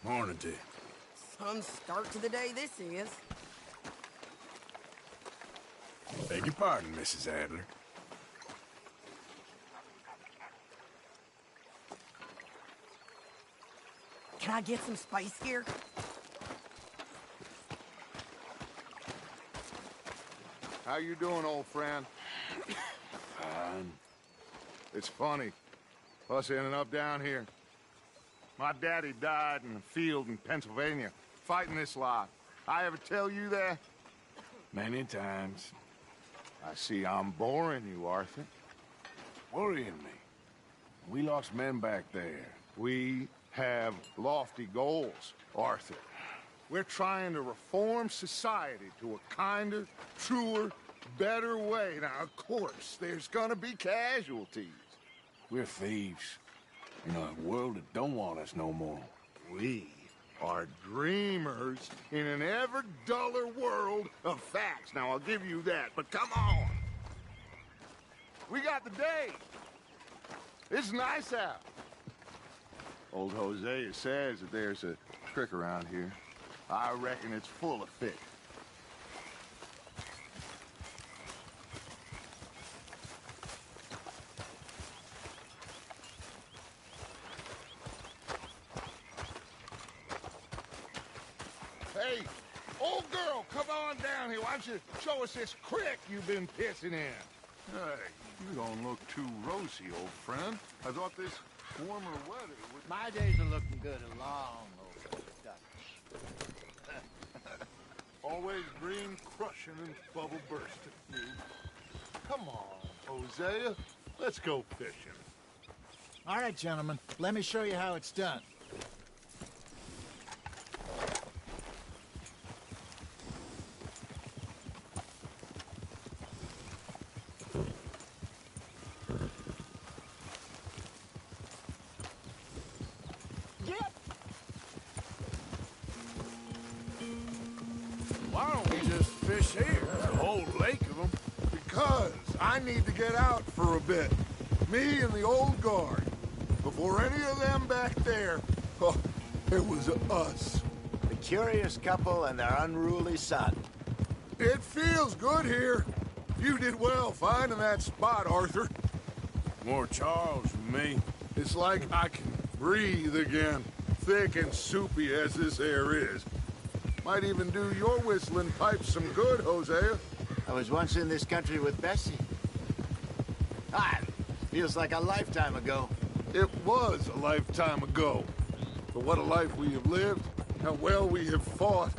Morning to you. Some start to the day this is. Beg your pardon, Mrs. Adler. Can I get some spice here? How you doing, old friend? Fine. It's funny, us ending up down here. My daddy died in the field in Pennsylvania, fighting this lot. I ever tell you that? Many times. I see I'm boring you, Arthur. Worrying me. We lost men back there. We have lofty goals, Arthur. We're trying to reform society to a kinder, truer, better way. Now, of course, there's gonna be casualties. We're thieves. In a world that don't want us no more. We are dreamers in an ever duller world of facts. Now, I'll give you that, but come on. We got the day. It's nice out. Old Hosea says that there's a trick around here. I reckon it's full of fish. Hey, old girl, come on down here. Why don't you show us this creek you've been pissing in? Hey, you don't look too rosy, old friend. I thought this warmer weather would... My days are looking good along, old Dutch. Always green crushing and bubble bursting. You. Come on, Hosea. Let's go fishing. All right, gentlemen. Let me show you how it's done. Why don't we just fish here? There's a whole lake of them. Because I need to get out for a bit. Me and the old guard. Before any of them back there, oh, it was us. The curious couple and their unruly son. It feels good here. You did well finding that spot, Arthur. More Charles than me. It's like I can breathe again, thick and soupy as this air is. Might even do your whistling pipes some good, Hosea. I was once in this country with Bessie. Ah, feels like a lifetime ago. It was a lifetime ago. But what a life we have lived. How well we have fought.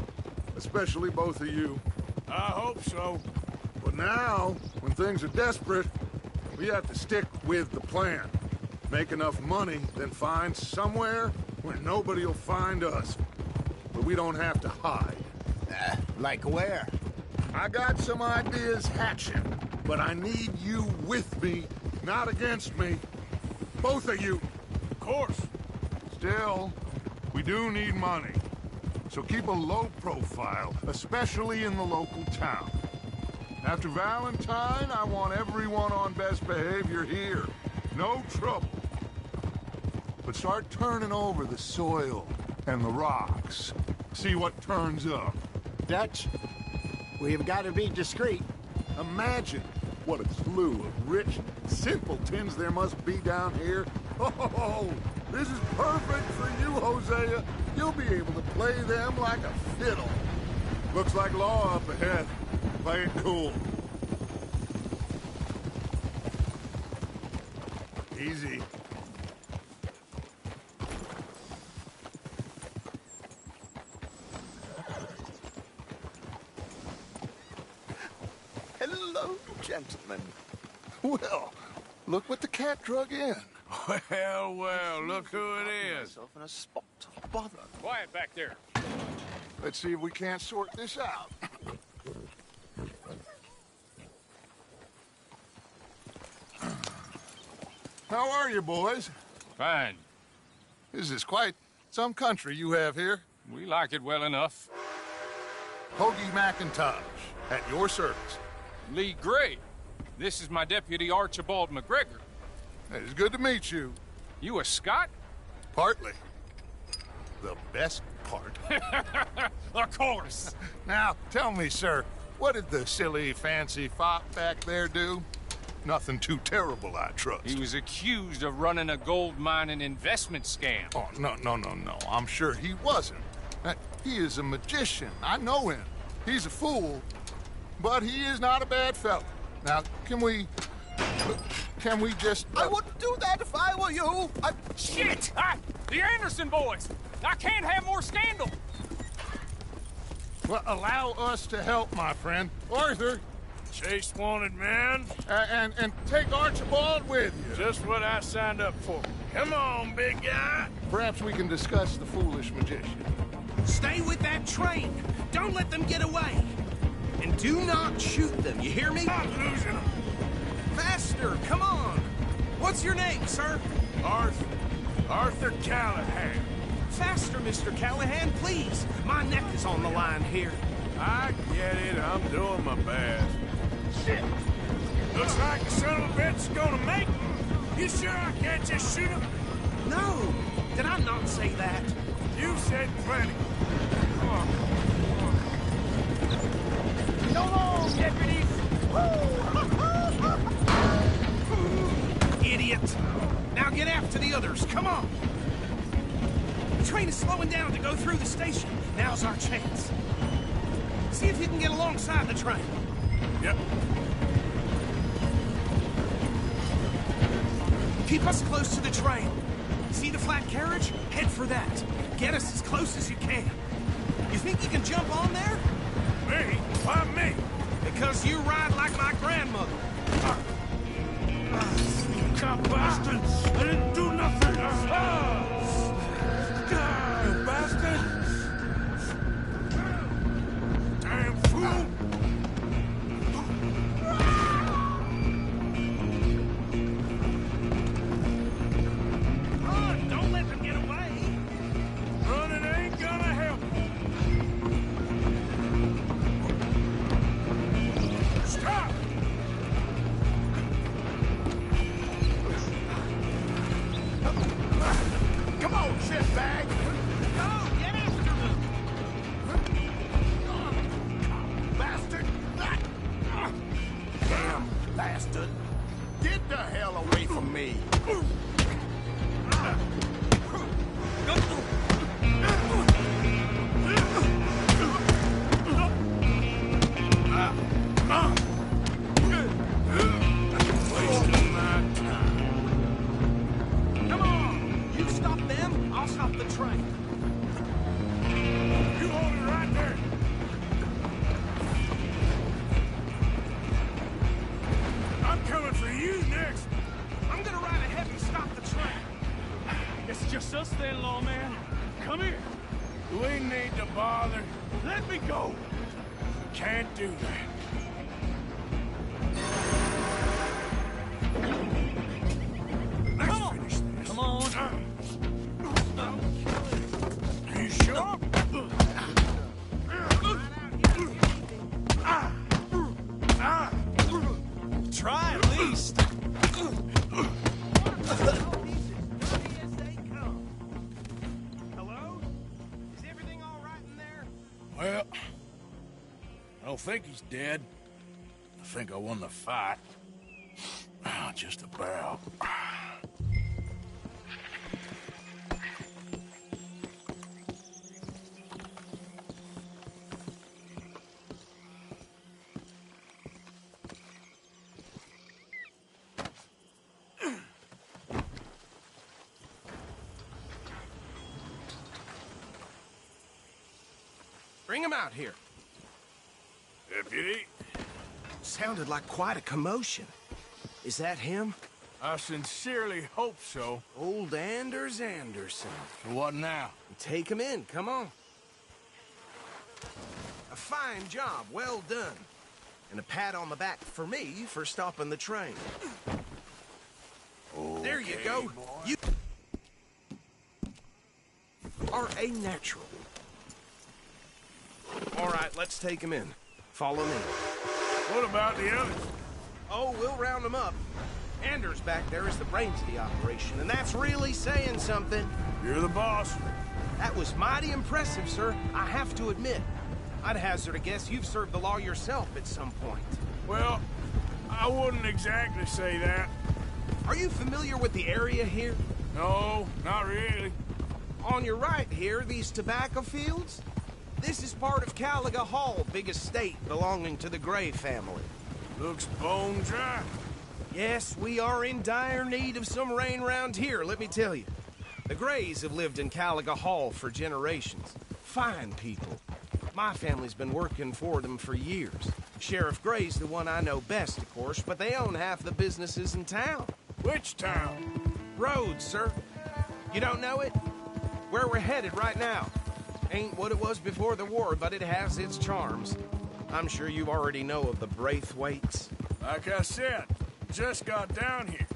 Especially both of you. I hope so. But now, when things are desperate, we have to stick with the plan. Make enough money, then find somewhere where nobody will find us. But we don't have to hide. Like where? I got some ideas hatching, but I need you with me, not against me. Both of you. Of course. Still, we do need money. So keep a low profile, especially in the local town. After Valentine, I want everyone on best behavior here. No trouble. But start turning over the soil and the rocks. See what turns up. Dutch, we've got to be discreet. Imagine what a slew of rich simpletons there must be down here. Oh, this is perfect for you, Hosea. You'll be able to play them like a fiddle. Looks like law up ahead. Play it cool. Easy. Hello, gentlemen. Well, look what the cat drug in. Well, well, look who it is. Myself in a spot of bother. Quiet back there. Let's see if we can't sort this out. How are you, boys? Fine. This is quite some country you have here. We like it well enough. Hoagie McIntosh, at your service. Lee Gray. This is my deputy Archibald McGregor. It's good to meet you. You a Scot? Partly. the best part. Of course. Now, tell me, sir, what did the silly, fancy fop back there do? Nothing too terrible, I trust. He was accused of running a gold mining investment scam. Oh, no. I'm sure he wasn't. He is a magician. I know him. He's a fool, but he is not a bad fellow. Now, can we just... I wouldn't do that if I were you. Shit! The Anderson boys! I can't have more scandal! Well, allow us to help, my friend. Arthur, Chase wanted man. and take Archibald with you. Just what I signed up for. Come on, big guy. Perhaps we can discuss the foolish magician. Stay with that train. Don't let them get away. And do not shoot them, you hear me? I'm losing them. Faster, come on. What's your name, sir? Arthur Callahan. Faster, Mr. Callahan, please. My neck is on the line here. I get it. I'm doing my best. Shit. Looks like the son of a bitch is gonna make me. You sure I can't just shoot him? No, did I not say that? You said plenty. Come on. So long, deputies! Idiot! Now get after the others, come on! The train is slowing down to go through the station. Now's our chance. See if you can get alongside the train. Yep. Keep us close to the train. See the flat carriage? Head for that. Get us as close as you can. You think you can jump on there? Me? Why me? Because you ride like my grandmother. Cop bastard! I didn't do nothing! You bastard! Damn fool! Run! Don't let them get away! Running ain't gonna help. Stop! Come on, shitbag! Go! Get after them! Bastard! Damn bastard! Get the hell away from me! Wasting my time. Come on! You stop them, I'll stop the train. You hold it right there. I'm coming for you next. I'm gonna ride ahead and stop the train. It's just us then, lawman. Come here. We need to bother. Let me go. Can't do that. Let's finish this. Come on. You sure? Try at least. Hello? Is everything all right in there? Well, I don't think he's dead. I think I won the fight. Just about. Bring him out here. Deputy, Sounded like quite a commotion. Is that him? I sincerely hope so. Old Anders Anderson. So what now? Take him in, come on. A fine job, well done. And a pat on the back for me for stopping the train. There you go. boy. You are a natural. All right, let's take him in. Follow me. What about the others? Oh, we'll round them up. Anders back there is the brains of the operation, and that's really saying something. You're the boss. That was mighty impressive, sir. I have to admit. I'd hazard a guess you've served the law yourself at some point. Well, I wouldn't exactly say that. Are you familiar with the area here? No, not really. On your right here, these tobacco fields? This is part of Caliga Hall, big estate belonging to the Gray family. Looks bone dry. Yes, we are in dire need of some rain round here, let me tell you. The Grays have lived in Caliga Hall for generations. Fine people. My family's been working for them for years. Sheriff Gray's the one I know best, of course, but they own half the businesses in town. Which town? Rhodes, sir. You don't know it? Where we're headed right now. Ain't what it was before the war, but it has its charms. I'm sure you already know of the Braithwaites. Like I said, just got down here.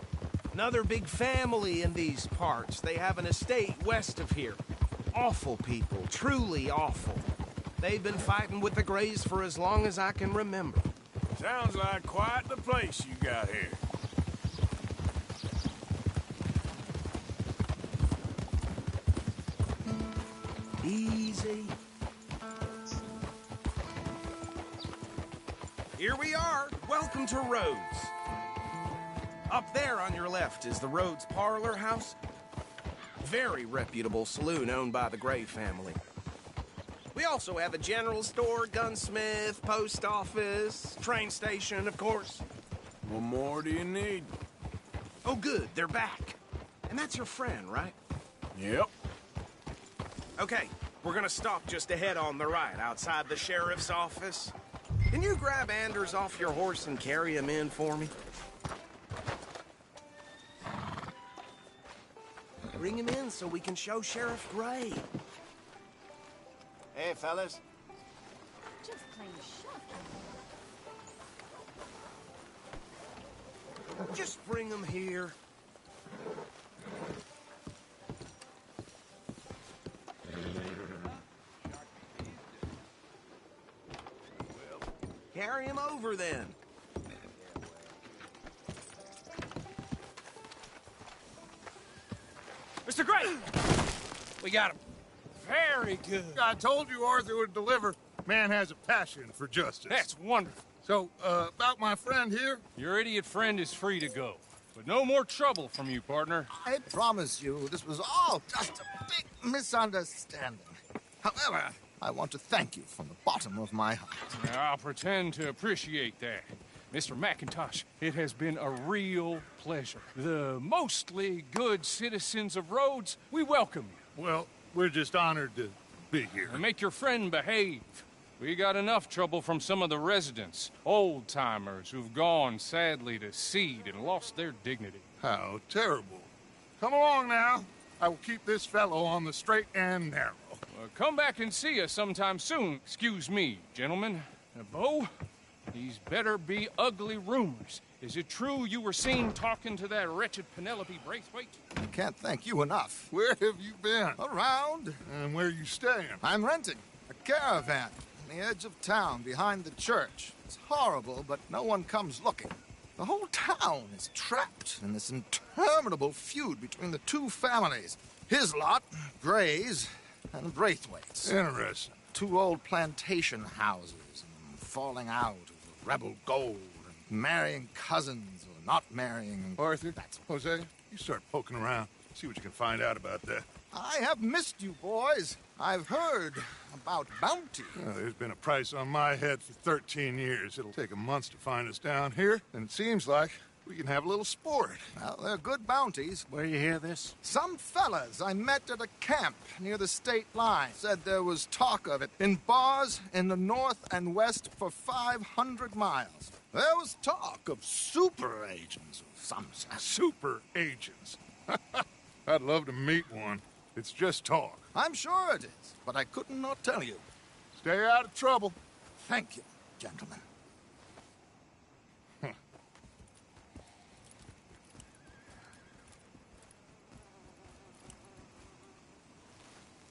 Another big family in these parts. They have an estate west of here. Awful people, truly awful. They've been fighting with the Grays for as long as I can remember. Sounds like quite the place you got here. Easy. Here we are. Welcome to Rhodes. Up there on your left is the Rhodes Parlor House. Very reputable saloon owned by the Gray family. We also have a general store, gunsmith, post office, train station, of course. What more do you need? Oh, good, they're back. And that's your friend, right? Yep. Okay, we're gonna stop just ahead on the right, outside the sheriff's office. Can you grab Anders off your horse and carry him in for me? Bring him in so we can show Sheriff Gray. Hey, fellas. Just plain shocking. Just bring him here. Carry him over, then. Mr. Gray! We got him. Very good. I told you Arthur would deliver. Man has a passion for justice. That's wonderful. So, about my friend here? Your idiot friend is free to go. But no more trouble from you, partner. I promise you, this was all just a big misunderstanding. However, I want to thank you from the bottom of my heart. I'll pretend to appreciate that. Mr. McIntosh, it has been a real pleasure. The mostly good citizens of Rhodes, we welcome you. Well, we're just honored to be here. And make your friend behave. We got enough trouble from some of the residents, old-timers who've gone, sadly, to seed and lost their dignity. How terrible. Come along now. I will keep this fellow on the straight and narrow. Come back and see us sometime soon. Excuse me, gentlemen. Bo, these better be ugly rumors. Is it true you were seen talking to that wretched Penelope Braithwaite? I can't thank you enough. Where have you been? Around. And where are you staying? I'm renting a caravan on the edge of town behind the church. It's horrible, but no one comes looking. The whole town is trapped in this interminable feud between the two families. His lot, Gray's, and Braithwaite's. Interesting. Two old plantation houses, and falling out over rebel gold, and marrying cousins or not marrying. Arthur, Jose, you start poking around. See what you can find out about that. I have missed you, boys. I've heard about bounty. Well, there's been a price on my head for 13 years. It'll take a month to find us down here, and it seems like we can have a little sport. Well, they're good bounties. Where you hear this? Some fellas I met at a camp near the state line said there was talk of it in bars in the north and west for 500 miles. There was talk of super agents of some sort. Super agents. I'd love to meet one. It's just talk. I'm sure it is, but I couldn't not tell you. Stay out of trouble. Thank you, gentlemen.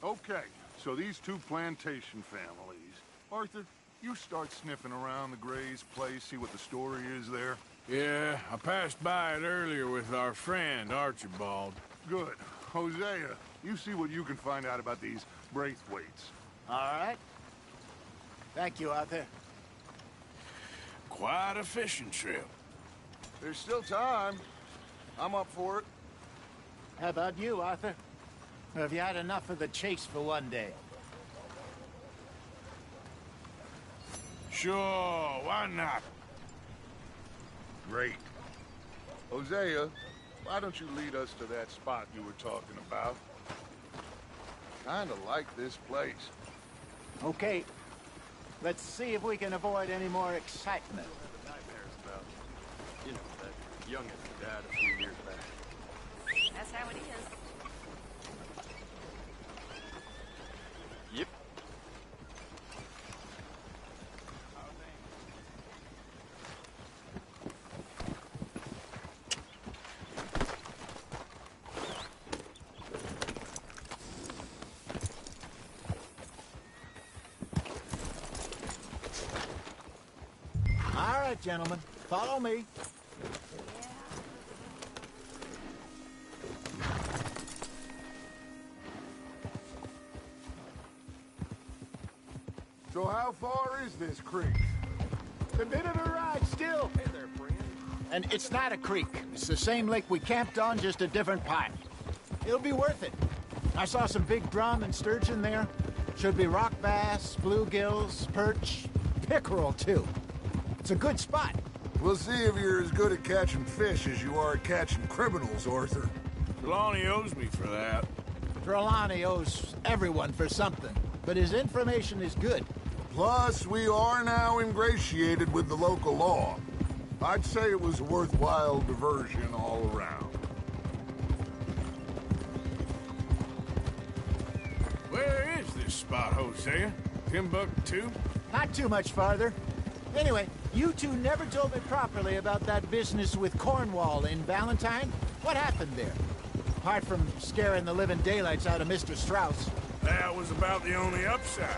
Okay, so these two plantation families. Arthur, you start sniffing around the Gray's place, see what the story is there. Yeah, I passed by it earlier with our friend, Archibald. Good. Hosea, You see what you can find out about these Braithwaites. All right. Thank you, Arthur. Quite a fishing trip. There's still time. I'm up for it. How about you, Arthur? Or have you had enough of the chase for one day? Sure, why not? Great. Hosea, why don't you lead us to that spot you were talking about? Kinda like this place. Okay. Let's see if we can avoid any more excitement. Nightmares about, you know, that youngest who died a few years back. That's how it is. Yep. All right, gentlemen. Follow me. So how far is this creek? It's a bit of a ride still. Hey there, friend. And it's not a creek. It's the same lake we camped on, just a different part. It'll be worth it. I saw some big drum and sturgeon there. Should be rock bass, bluegills, perch, pickerel, too. It's a good spot. We'll see if you're as good at catching fish as you are at catching criminals, Arthur. Trelawney owes me for that. Trelawney owes everyone for something, but his information is good. Plus, we are now ingratiated with the local law. I'd say it was a worthwhile diversion all around. Where is this spot, Hosea? Timbuktu? Not too much farther. Anyway, you two never told me properly about that business with Cornwall in Valentine. What happened there? Apart from scaring the living daylights out of Mr. Strauss. That was about the only upside.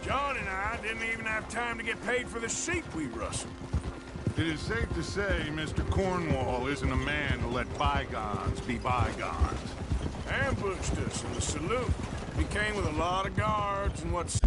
John and I didn't even have time to get paid for the sheep we rustled. It is safe to say Mr. Cornwall isn't a man to let bygones be bygones. Ambushed us in the saloon. He came with a lot of guards and what's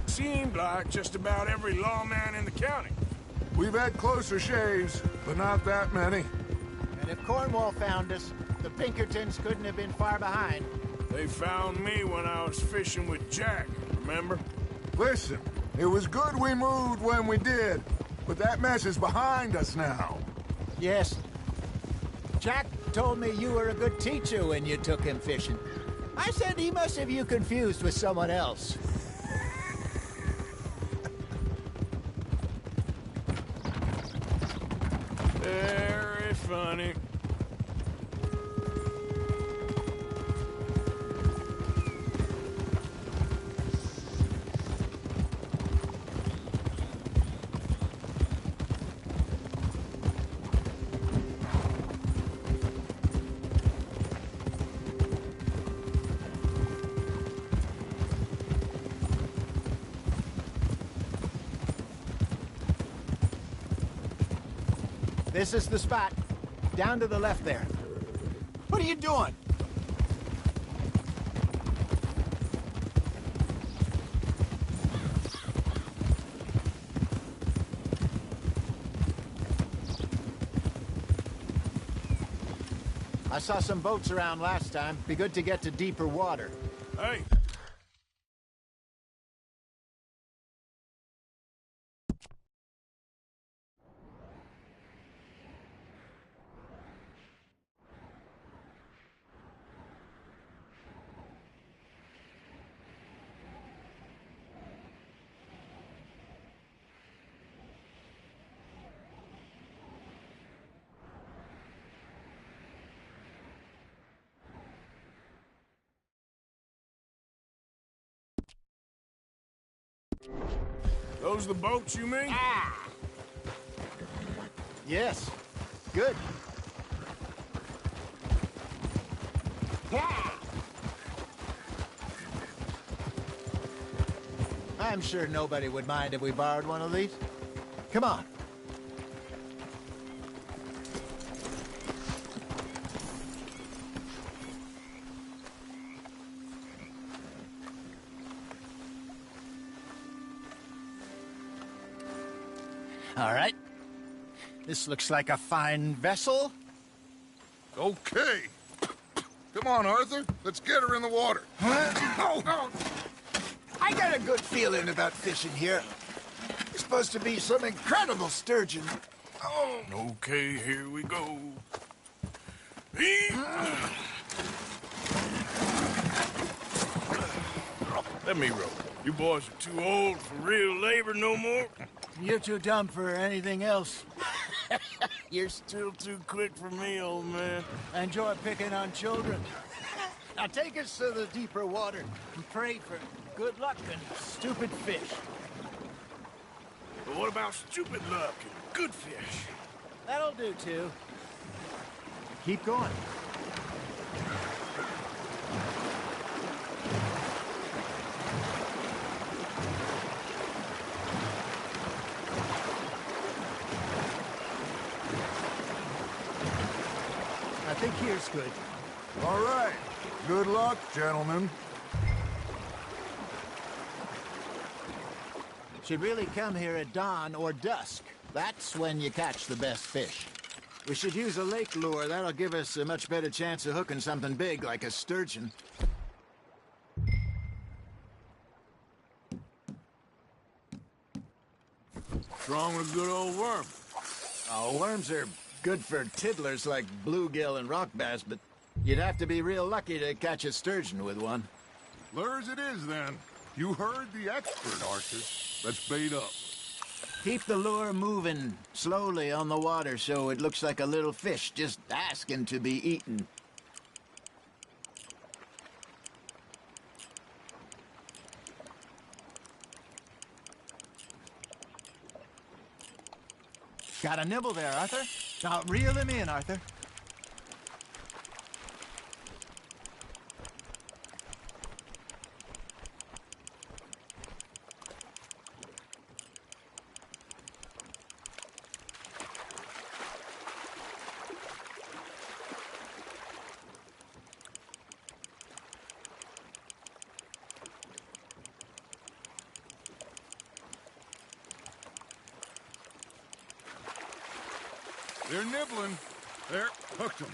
Seemed like just about every lawman in the county. We've had closer shaves, but not that many. And if Cornwall found us, the Pinkertons couldn't have been far behind. They found me when I was fishing with Jack, remember? Listen, it was good we moved when we did, but that mess is behind us now. Yes. Jack told me you were a good teacher when you took him fishing. I said he must have you confused with someone else. Very funny. This is the spot. Down to the left there. What are you doing? I saw some boats around last time. Be good to get to deeper water. Hey, those the boats you mean? Yes. Good. I'm sure nobody would mind if we borrowed one of these. Come on. All right. This looks like a fine vessel. Okay. Come on, Arthur. Let's get her in the water. I got a good feeling about fishing here. It's supposed to be some incredible sturgeon. Okay, here we go. Let me row. You boys are too old for real labor no more. You're too dumb for anything else. You're still too quick for me, old man. Enjoy picking on children. Now take us to the deeper water and pray for good luck and stupid fish. But what about stupid luck and good fish? That'll do, too. Keep going. I think here's good. All right. Good luck, gentlemen. Should really come here at dawn or dusk. That's when you catch the best fish. We should use a lake lure. That'll give us a much better chance of hooking something big like a sturgeon. What's wrong with a good old worm? Oh, worms are good for tiddlers like bluegill and rock bass, but you'd have to be real lucky to catch a sturgeon with one. Lures it is, then. You heard the expert, Arthur. Let's bait up. Keep the lure moving slowly on the water so it looks like a little fish just asking to be eaten. Got a nibble there, Arthur. Now reel him in, Arthur. They're nibbling. There, hooked them.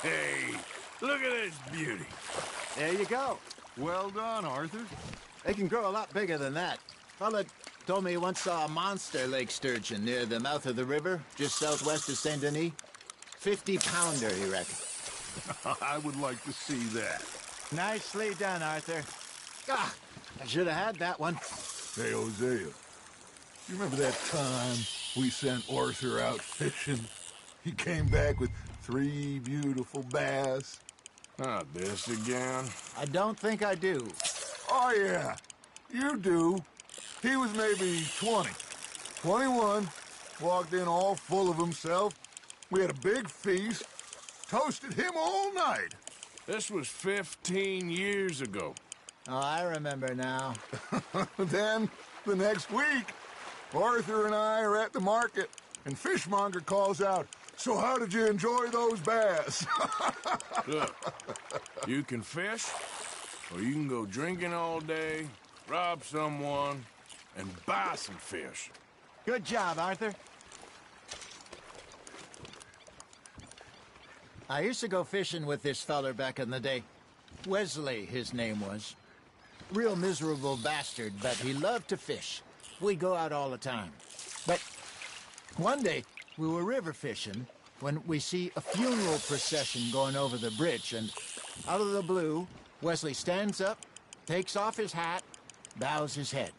Hey, look at this beauty. There you go. Well done, Arthur. They can grow a lot bigger than that. Fella told me he once saw a monster lake sturgeon near the mouth of the river, just southwest of Saint Denis. 50-pounder, he reckoned. I would like to see that. Nicely done, Arthur. Ah, I should have had that one. Hey, Hosea, you remember that time we sent Arthur out fishing? He came back with 3 beautiful bass. Not this again. I don't think I do. Oh, yeah, you do. He was maybe 20, 21, walked in all full of himself. We had a big feast, toasted him all night. This was 15 years ago. Oh, I remember now. Then, the next week, Arthur and I are at the market, and Fishmonger calls out, "So how did you enjoy those bass?" Look, you can fish, or you can go drinking all day, rob someone, and buy some fish. Good job, Arthur. I used to go fishing with this feller back in the day. Wesley, his name was. Real miserable bastard, but he loved to fish. We go out all the time. But one day, we were river fishing when we see a funeral procession going over the bridge, and out of the blue, Wesley stands up, takes off his hat, bows his head.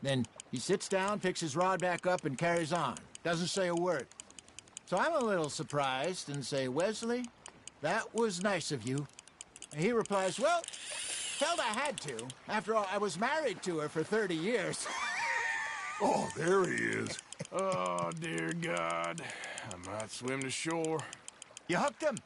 Then he sits down, picks his rod back up, and carries on. Doesn't say a word. So I'm a little surprised and say, "Wesley, that was nice of you." And he replies, "Well, felt I had to. After all, I was married to her for 30 years. Oh, there he is. Oh, dear God. I might swim to shore. You hooked him.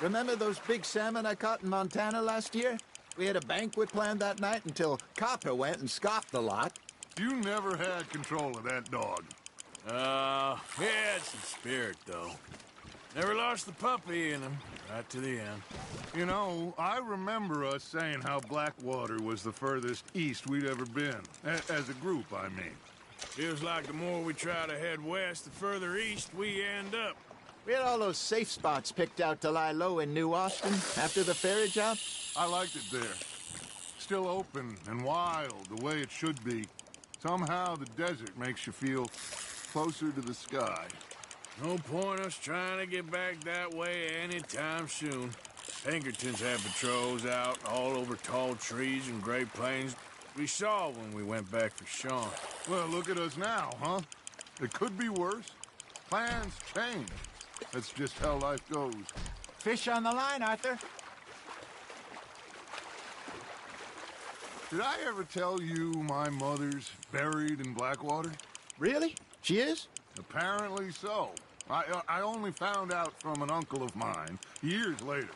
Remember those big salmon I caught in Montana last year? We had a banquet planned that night until Copper went and scoffed the lot. You never had control of that dog. He had some spirit, though. Never lost the puppy in him, right to the end. You know, I remember us saying how Blackwater was the furthest east we'd ever been. As a group, I mean. Feels like the more we try to head west, the further east we end up. We had all those safe spots picked out to lie low in New Austin after the ferry job. I liked it there. Still open and wild, the way it should be. Somehow the desert makes you feel closer to the sky. No point us trying to get back that way anytime soon. Pinkertons have patrols out all over tall trees and Great Plains. We saw when we went back for Sean. Well, look at us now, huh? It could be worse. Plans change. That's just how life goes. Fish on the line, Arthur. Did I ever tell you my mother's buried in Blackwater? Really? She is? Apparently so. I only found out from an uncle of mine years later.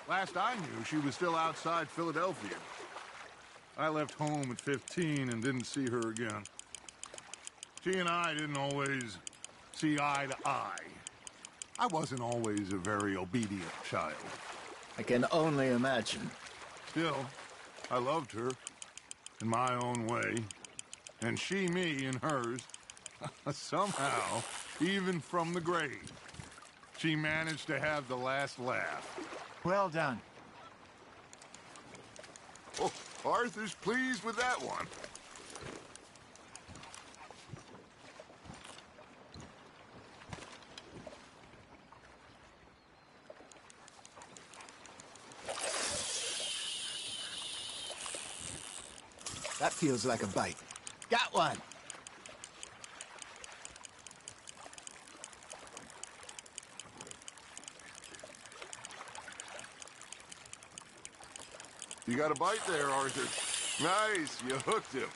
Last I knew, she was still outside Philadelphia. I left home at 15 and didn't see her again. She and I didn't always see eye to eye. I wasn't always a very obedient child. I can only imagine. Still, I loved her in my own way, and she me in hers. Somehow, even from the grave, she managed to have the last laugh. Well done. Oh, Arthur's pleased with that one. That feels like a bite. Got one. You got a bite there, Arthur. Nice, you hooked him.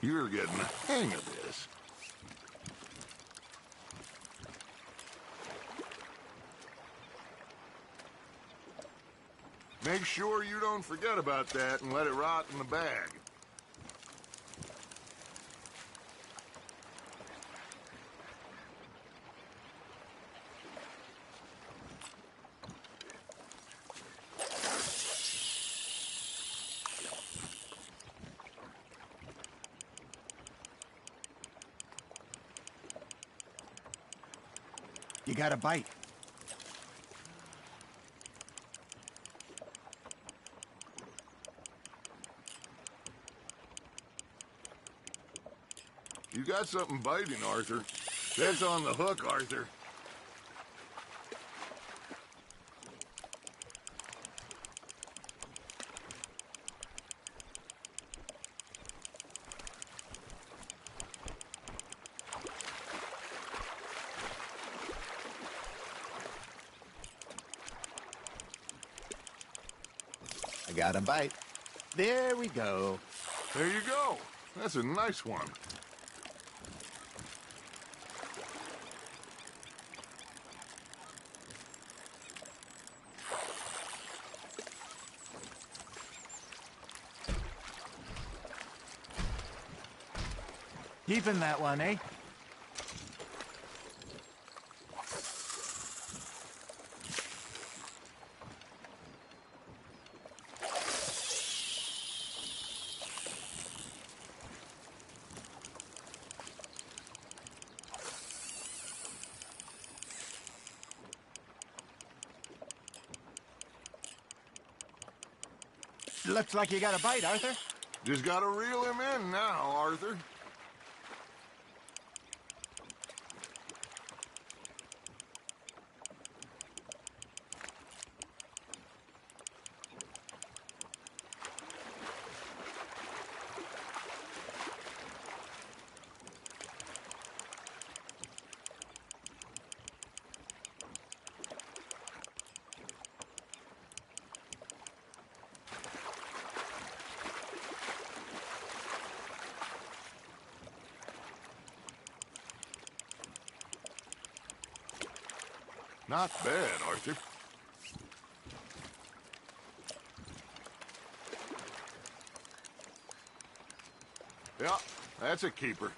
You're getting the hang of this. Make sure you don't forget about that and let it rot in the bag. You got a bite. You got something biting, Arthur. That's on the hook, Arthur. I got a bite. There we go. There you go. That's a nice one. Keeping that one, eh? Looks like you got a bite, Arthur. Just gotta reel him in now, Arthur. Not bad, Arthur. Yeah, that's a keeper.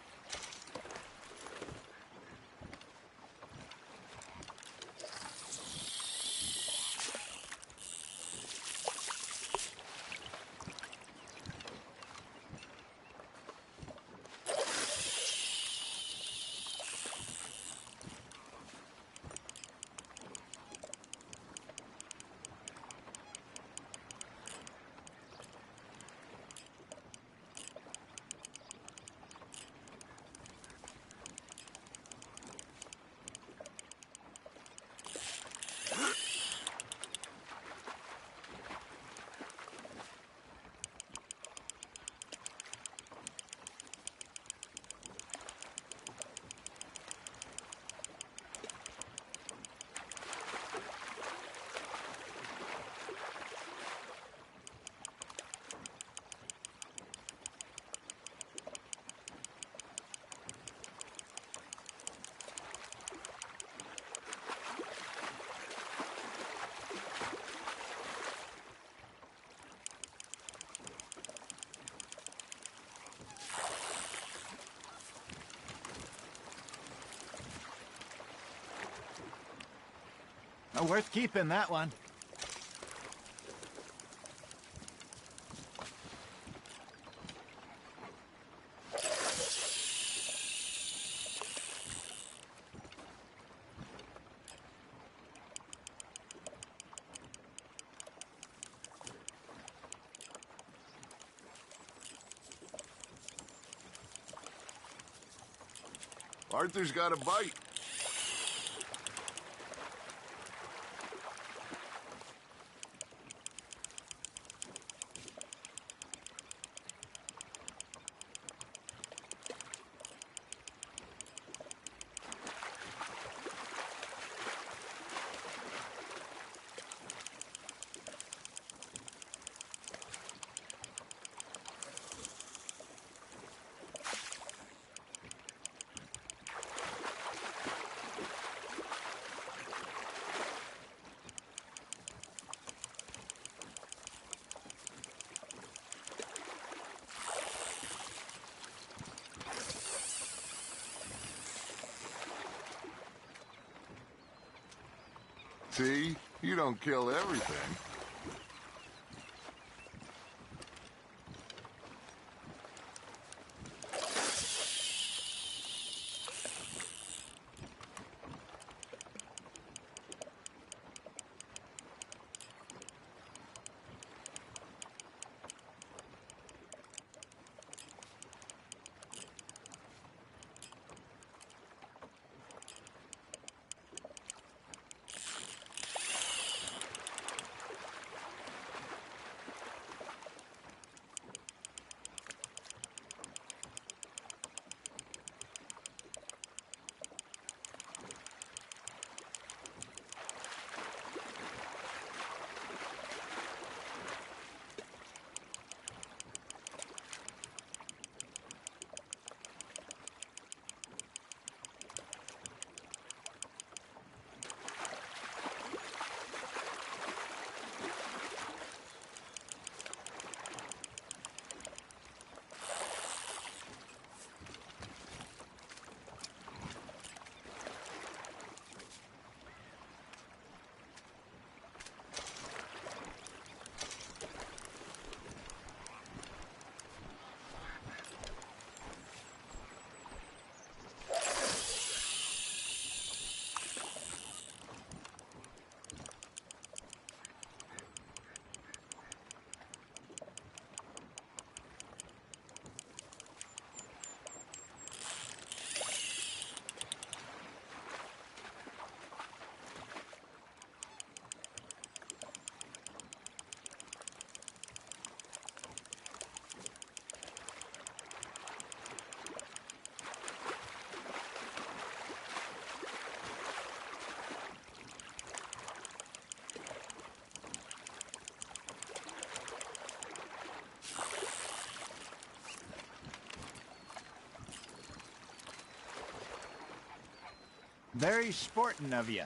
Worth keeping, that one. Arthur's got a bite. T. You don't kill everything. Very sporting of you.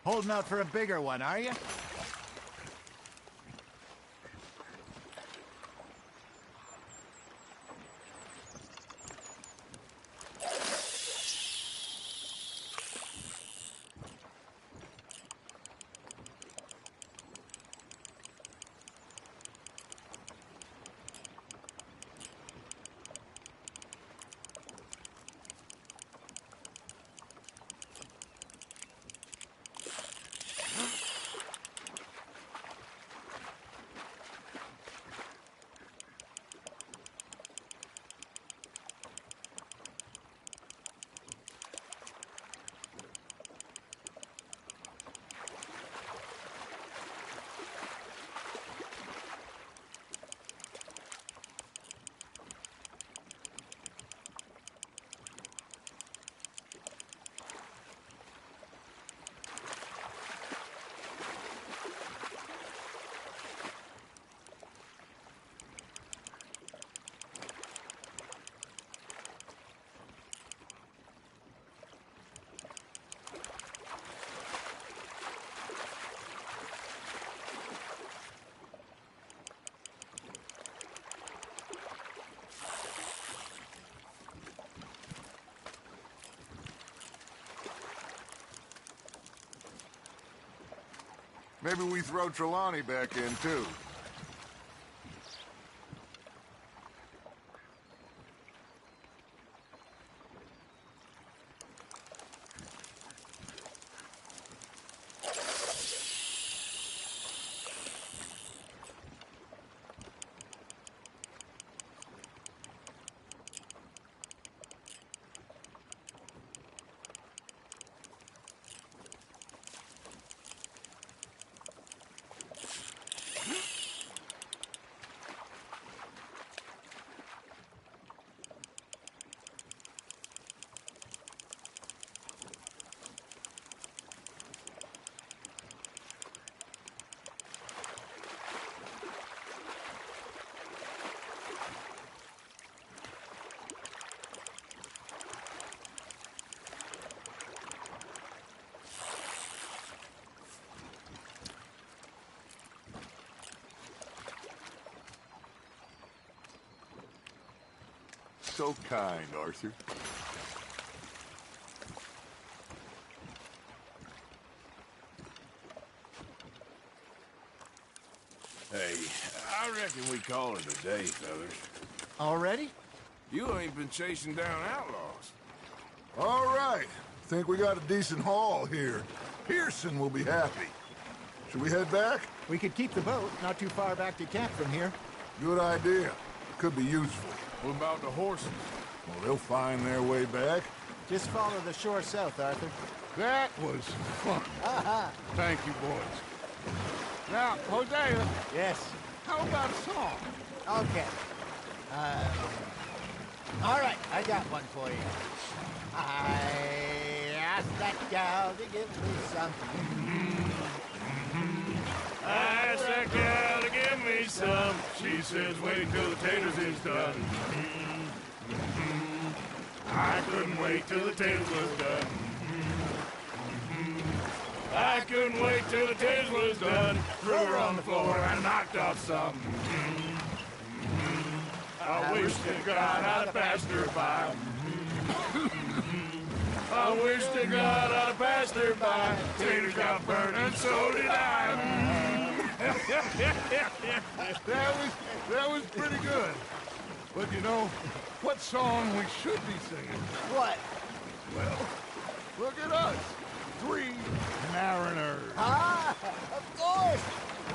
Holding out for a bigger one, are you? Maybe we throw Trelawney back in, too. So kind, Arthur. Hey, I reckon we call it a day, fellas. Already? You ain't been chasing down outlaws. All right. Think we got a decent haul here. Pearson will be happy. Should we head back? We could keep the boat not too far back to camp from here. Good idea. Could be useful. What about the horses? Well, they'll find their way back. Just follow the shore south, Arthur. That was fun. Thank you, boys. Now, Hosea, Yes. how about a song? Okay. All right, I got one for you. I asked that gal to give me something. I asked that gal to give me some. She says, wait till the taters is done. I couldn't wait till the taters was done. I couldn't wait till the taters was done. Threw her on the floor and knocked off some. I wish to God I'd have passed her by. I wish to God I'd have passed her by. Taters got burned and so did I. That was pretty good. But you know, what song we should be singing? What? Well, look at us. 3 mariners. Ah, of course.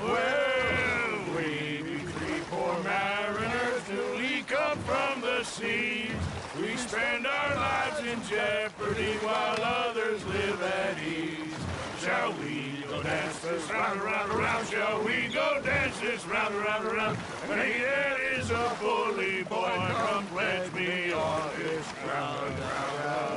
Well, we be 3 poor mariners till we come from the seas. We spend our lives in jeopardy while others live at ease. Shall we go dance this round, around, around? Shall we go dance this round, around, around? And he that is a bully boy, come pledge me on this ground, ground.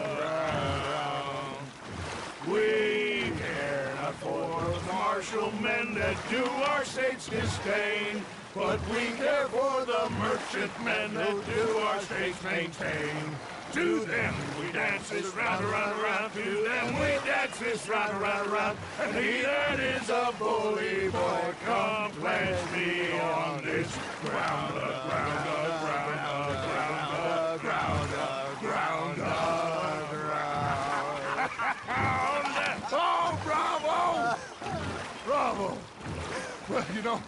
We care not for the martial men that do our state's disdain, but we care for the merchantmen that do our state's maintain. To them we dance this round, around, around. To them we dance this round, around, around. And he that is a bully boy, come pledge me on this ground, ground, ground, ground, ground, ground, ground. Oh, bravo! Bravo! Well, you know,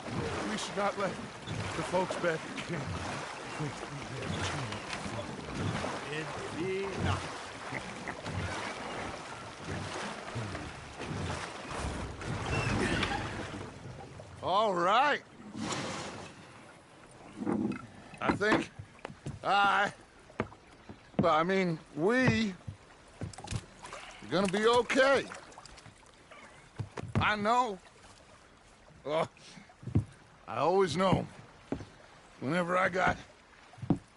we should not let the folks back at camp think we have changed. All right. I think we are gonna be okay. I know. I always know. Whenever I got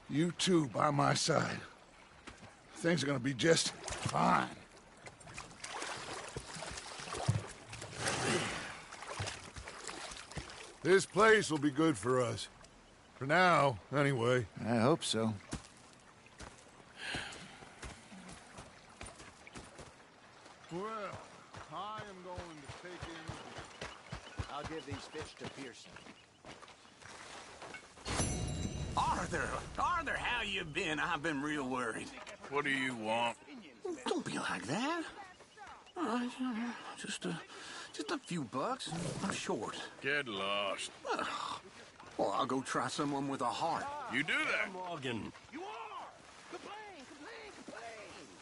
you two by my side, things are gonna be just fine. This place will be good for us. For now, anyway. I hope so. Well, I am going to take in... I'll give these fish to Pearson. Arthur, how you been? I've been real worried. What do you want? Don't be like that. All right, Just a few bucks. I'm short. Get lost. Well, I'll go try someone with a heart. You do that. Morgan, You are! Complain, complain, complain!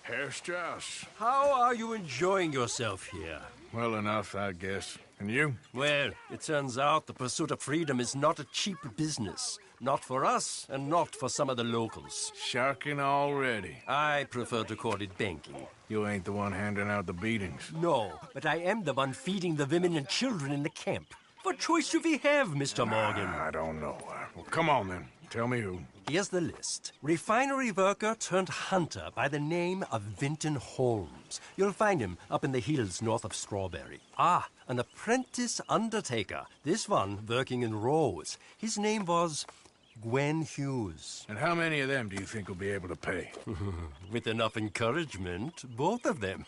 Herr Strauss. how are you enjoying yourself here? Well enough, I guess. And you? Well, it turns out the pursuit of freedom is not a cheap business. Not for us, and not for some of the locals. Sharking already. I prefer to call it banking. You ain't the one handing out the beatings. No, but I am the one feeding the women and children in the camp. What choice do we have, Mr. Morgan? I don't know. Well, come on then. Tell me who. Here's the list. Refinery worker turned hunter by the name of Vinton Holmes. You'll find him up in the hills north of Strawberry. Ah, an apprentice undertaker. This one working in Rose. His name was Gwen Hughes. And how many of them do you think will be able to pay? With enough encouragement, both of them.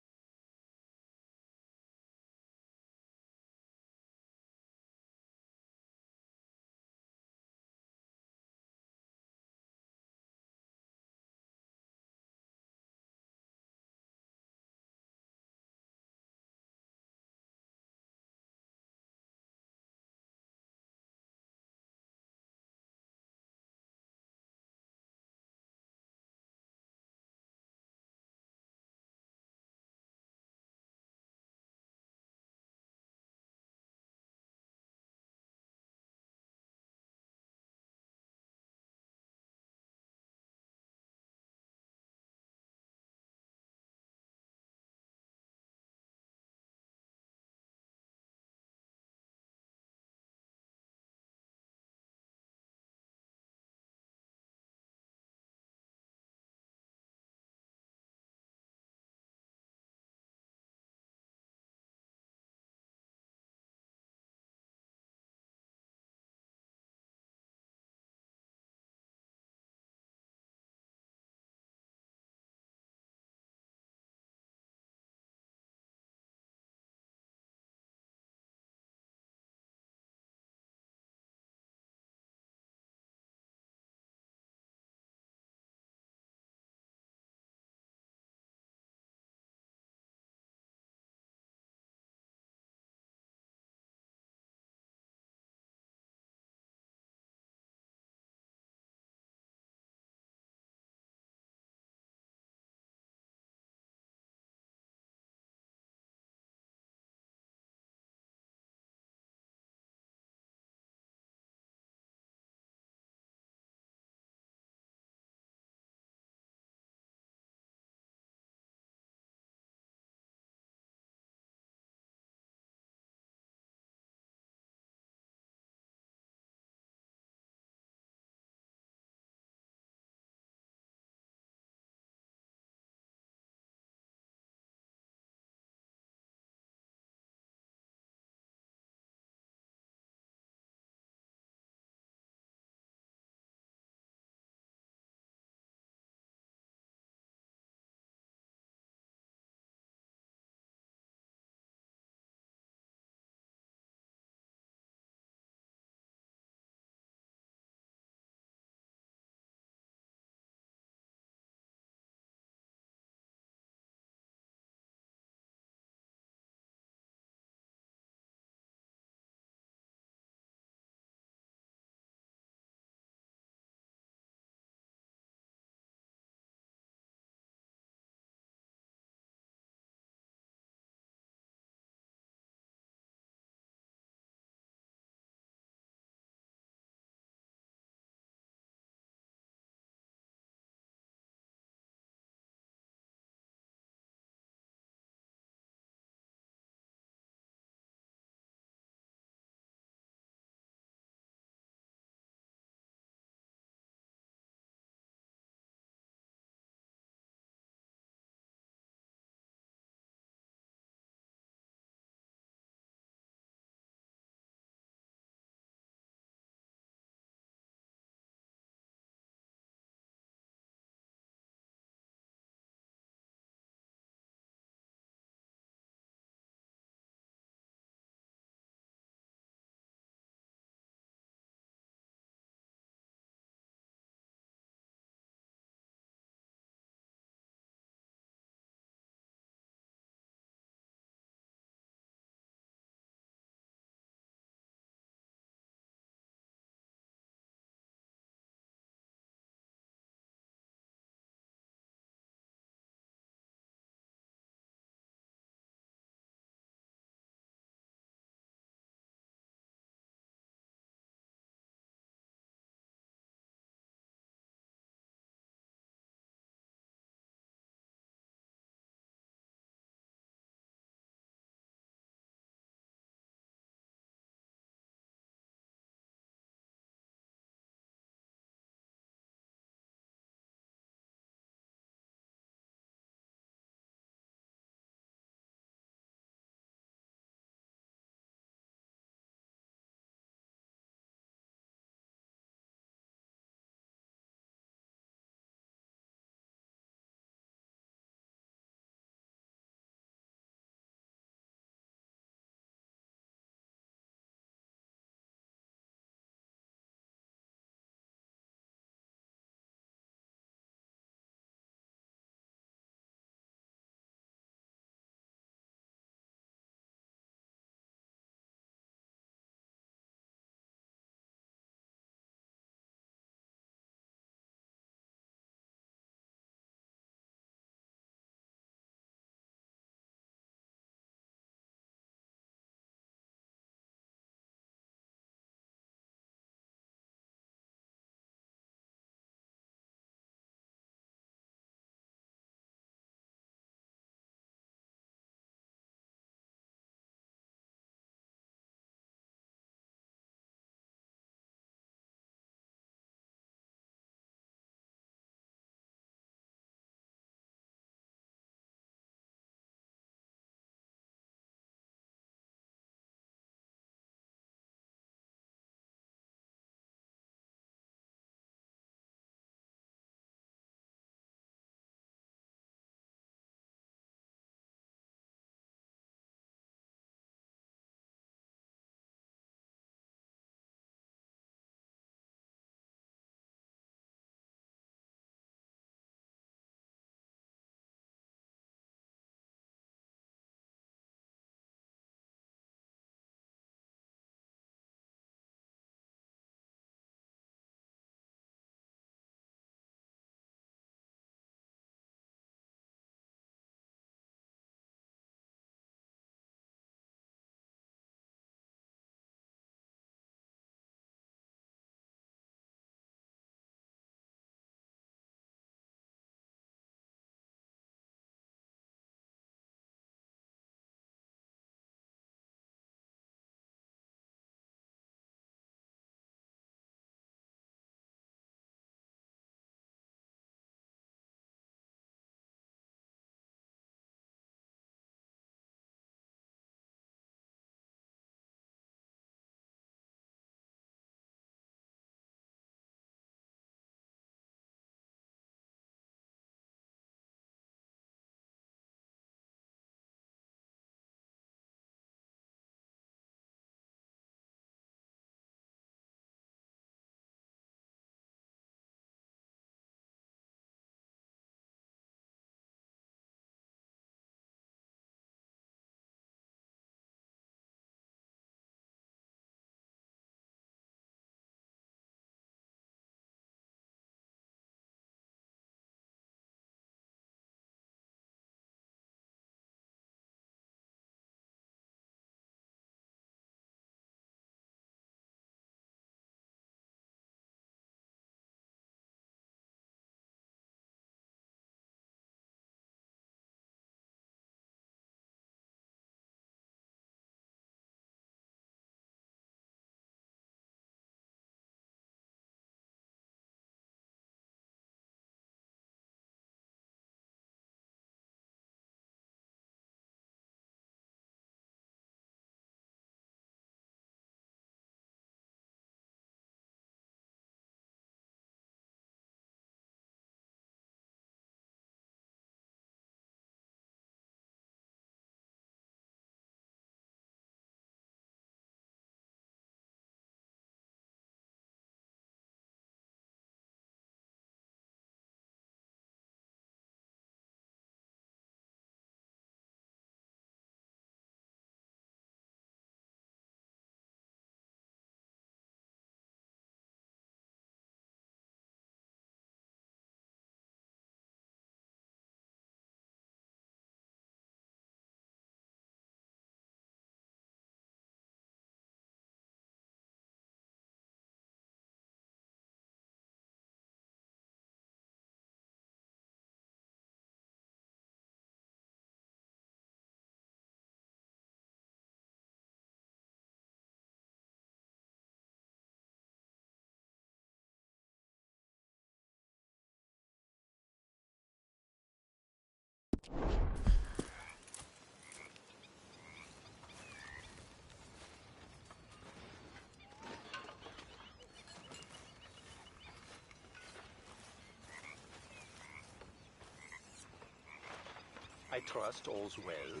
I trust all's well.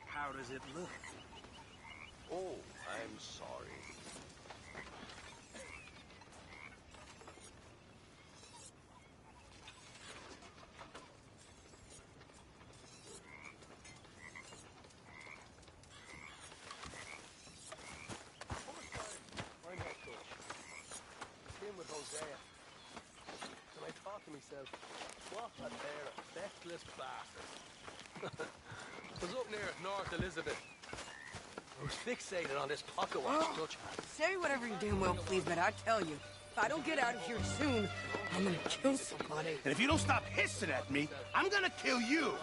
How does it look? Oh, I'm sorry. Why not touch? Came with Hosea. And I thought to myself, what a pair of feckless bastards. I was up near North Elizabeth. I was fixated on this pocket watch Dutch had. Say whatever you damn well please, but I tell you, if I don't get out of here soon, I'm gonna kill somebody. And if you don't stop hissing at me, I'm gonna kill you.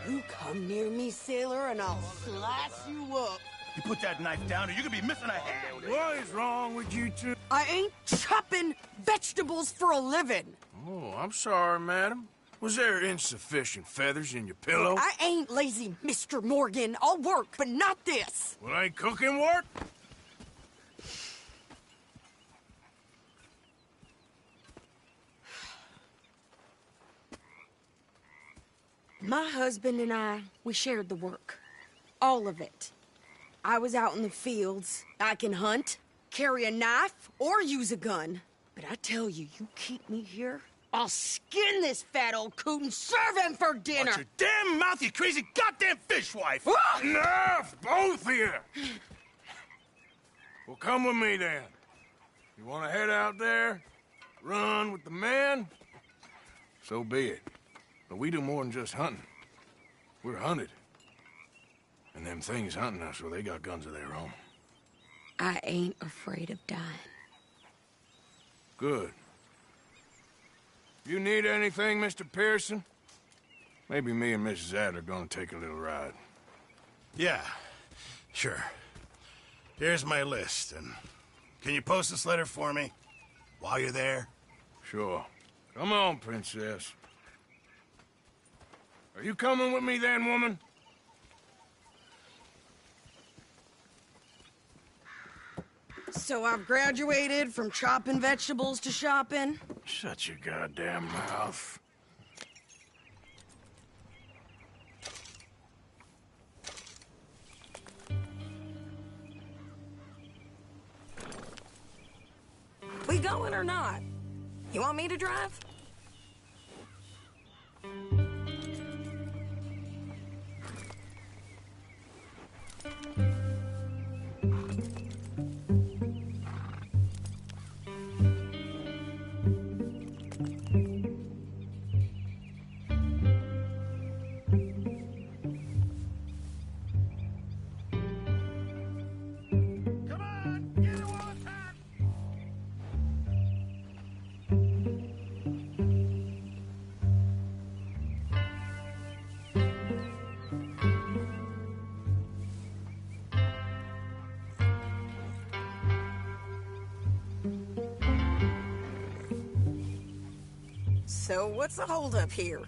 You come near me, sailor, and I'll slice you up. You put that knife down or you're gonna be missing a hand. What is wrong with you two? I ain't chopping vegetables for a living. Oh, I'm sorry, madam. Was there insufficient feathers in your pillow? I ain't lazy, Mr. Morgan. I'll work, but not this. Well, ain't cooking work? My husband and I, we shared the work. All of it. I was out in the fields. I can hunt, carry a knife, or use a gun. But I tell you, you keep me here, I'll skin this fat old coot and serve him for dinner. Watch your damn mouth, you crazy goddamn fishwife! Enough, both of you! Well, come with me then. You want to head out there, run with the men? So be it. But we do more than just hunting. We're hunted. And them things hunting us, well, they got guns of their own. I ain't afraid of dying. Good. You need anything, Mr. Pearson? Maybe me and Mrs. Adler are gonna take a little ride. Yeah, sure. Here's my list, and can you post this letter for me while you're there? Sure. Come on, Princess. Are you coming with me then, woman? So I've graduated from chopping vegetables to shopping? Shut your goddamn mouth. We going or not? You want me to drive? So what's the holdup here?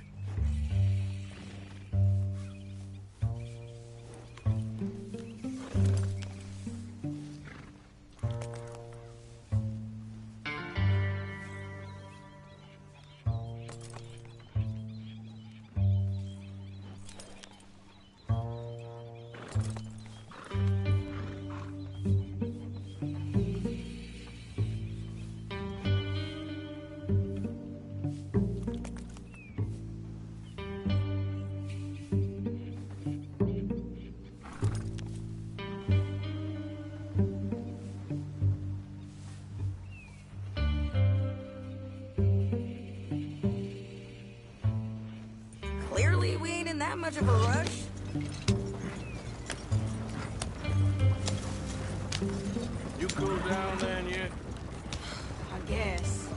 Clearly, we ain't in that much of a rush. You cool down then yet? I guess.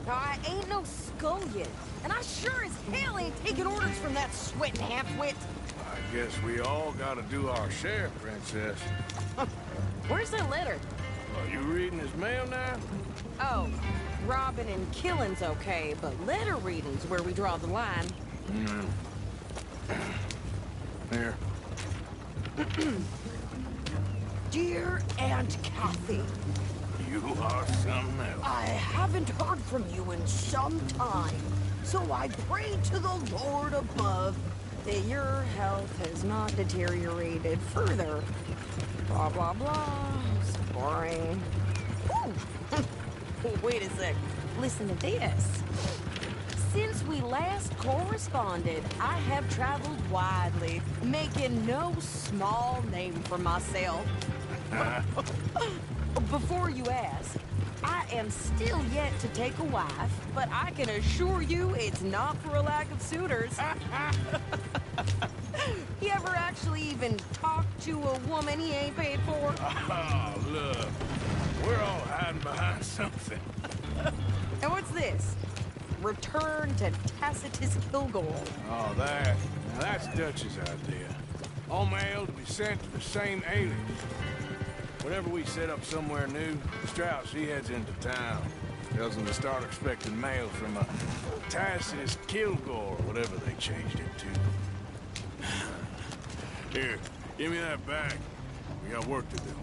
Now, I ain't no scullion, and I sure as hell ain't taking orders from that sweating half-wit. I guess we all gotta do our share, Princess. Where's that letter? Are you reading his mail now? Oh, robbing and killing's okay, but letter reading's where we draw the line. Here. Dear Aunt Kathy, You are something else. I haven't heard from you in some time, so I pray to the Lord above that your health has not deteriorated further. Blah, blah, blah. It's boring. Ooh. Wait a sec. Listen to this. Since we last corresponded, I have traveled widely, making no small name for myself. Before you ask, I am still yet to take a wife, but I can assure you it's not for a lack of suitors. You ever actually even talked to a woman he ain't paid for? Oh, look. We're all hiding behind something. And what's this? Return to Tacitus Kilgore. Oh, that. Now that's Dutch's idea. All mail to be sent to the same alias. Whenever we set up somewhere new, Strauss, he heads into town. Tells them to start expecting mail from a Tacitus Kilgore, whatever they changed it to. Here, give me that bag. We got work to do.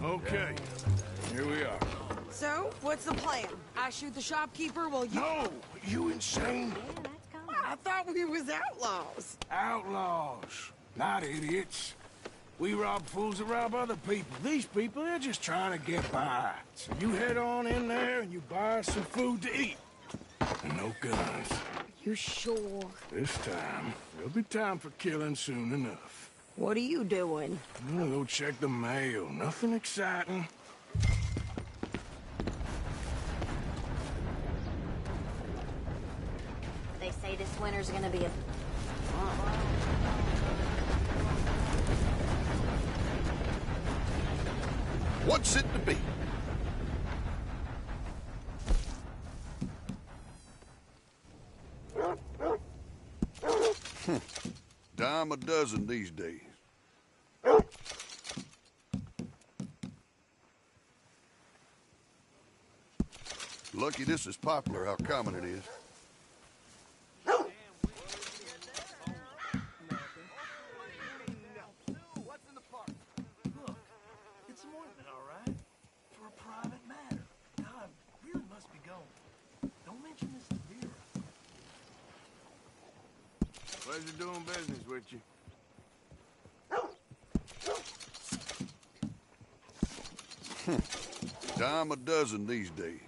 Okay, here we are. So, what's the plan? I shoot the shopkeeper while you... No! You insane? I thought we was outlaws. Outlaws, not idiots. We rob fools that rob other people. These people, they're just trying to get by. So you head on in there and you buy us some food to eat. And no guns. You sure? This time, there'll be time for killing soon enough. What are you doing? I'm gonna go check the mail. Nothing exciting. They say this winter's gonna be a... What's it to be? Dime a dozen these days. Lucky this is popular, how common it is. Pleasure doing business with you. Dime a dozen these days.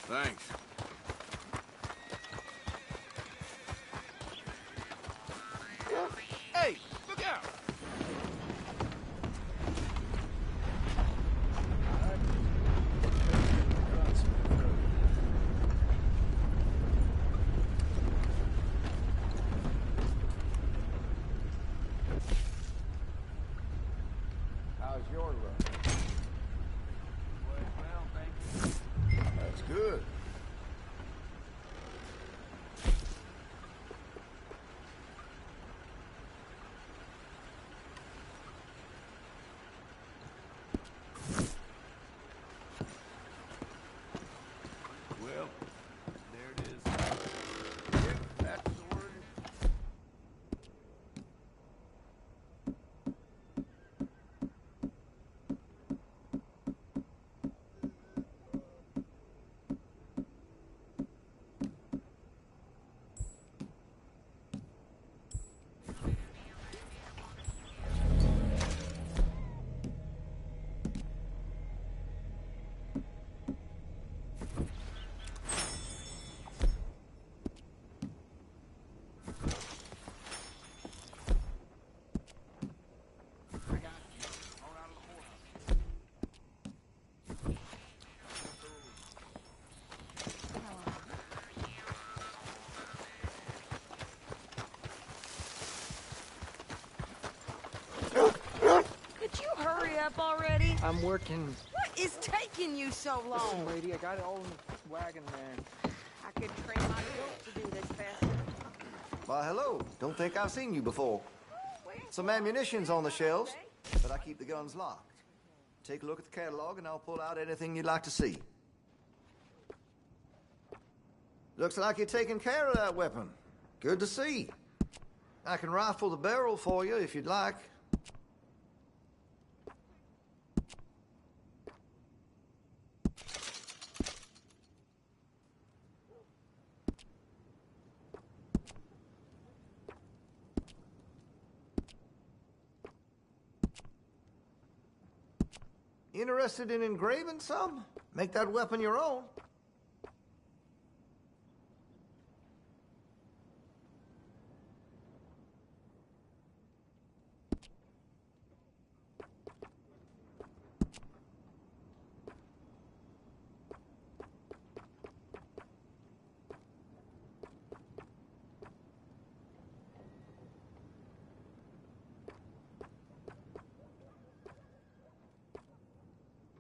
Thanks. Hey, look out! How's your luck? Well, thank you. That's good. Well, there it is. Yep, that's the word. Could you hurry up already? I'm working. What is taking you so long? Listen, lady, I got it all in the wagon there. I could train my goat to do this faster. Why, hello. Don't think I've seen you before. Some ammunition's on the shelves, but I keep the guns locked. Take a look at the catalog and I'll pull out anything you'd like to see. Looks like you're taking care of that weapon. Good to see. I can rifle the barrel for you if you'd like. Interested in engraving some? Make that weapon your own.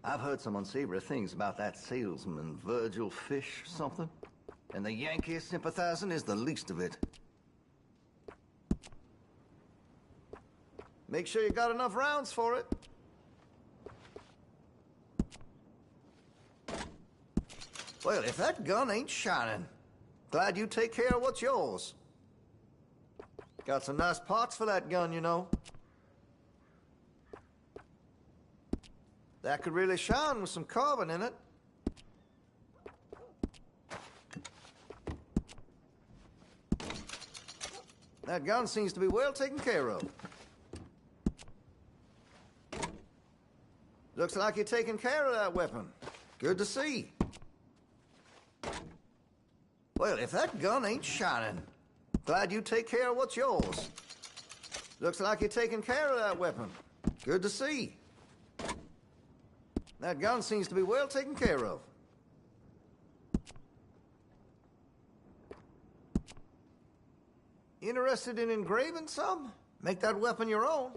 I've heard some unsavory things about that salesman, Virgil Fish or something. And the Yankee sympathizing is the least of it. Make sure you got enough rounds for it. Well, if that gun ain't shining, glad you take care of what's yours. Got some nice parts for that gun, you know. That could really shine with some carbon in it. That gun seems to be well taken care of. Looks like you're taking care of that weapon. Good to see. Well, if that gun ain't shining, glad you take care of what's yours. Looks like you're taking care of that weapon. Good to see. That gun seems to be well taken care of. Interested in engraving some? Make that weapon your own.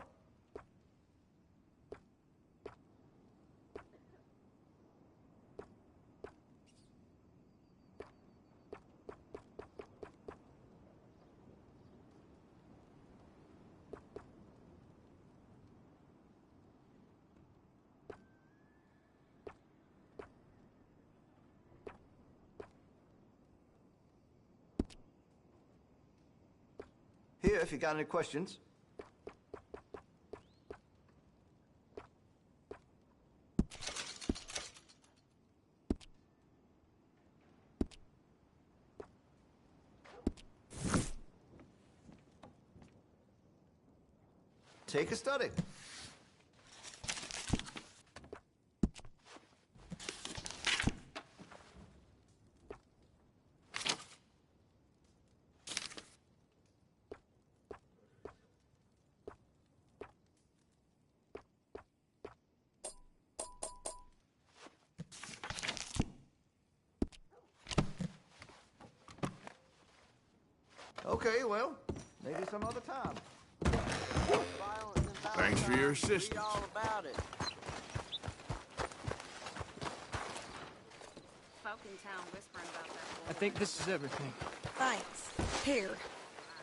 Here, if you got any questions. Take a study. Okay, well, maybe some other time. Thanks for your assistance. Read all about it. Folk in town whispering about that. I think this is everything. Thanks. Here.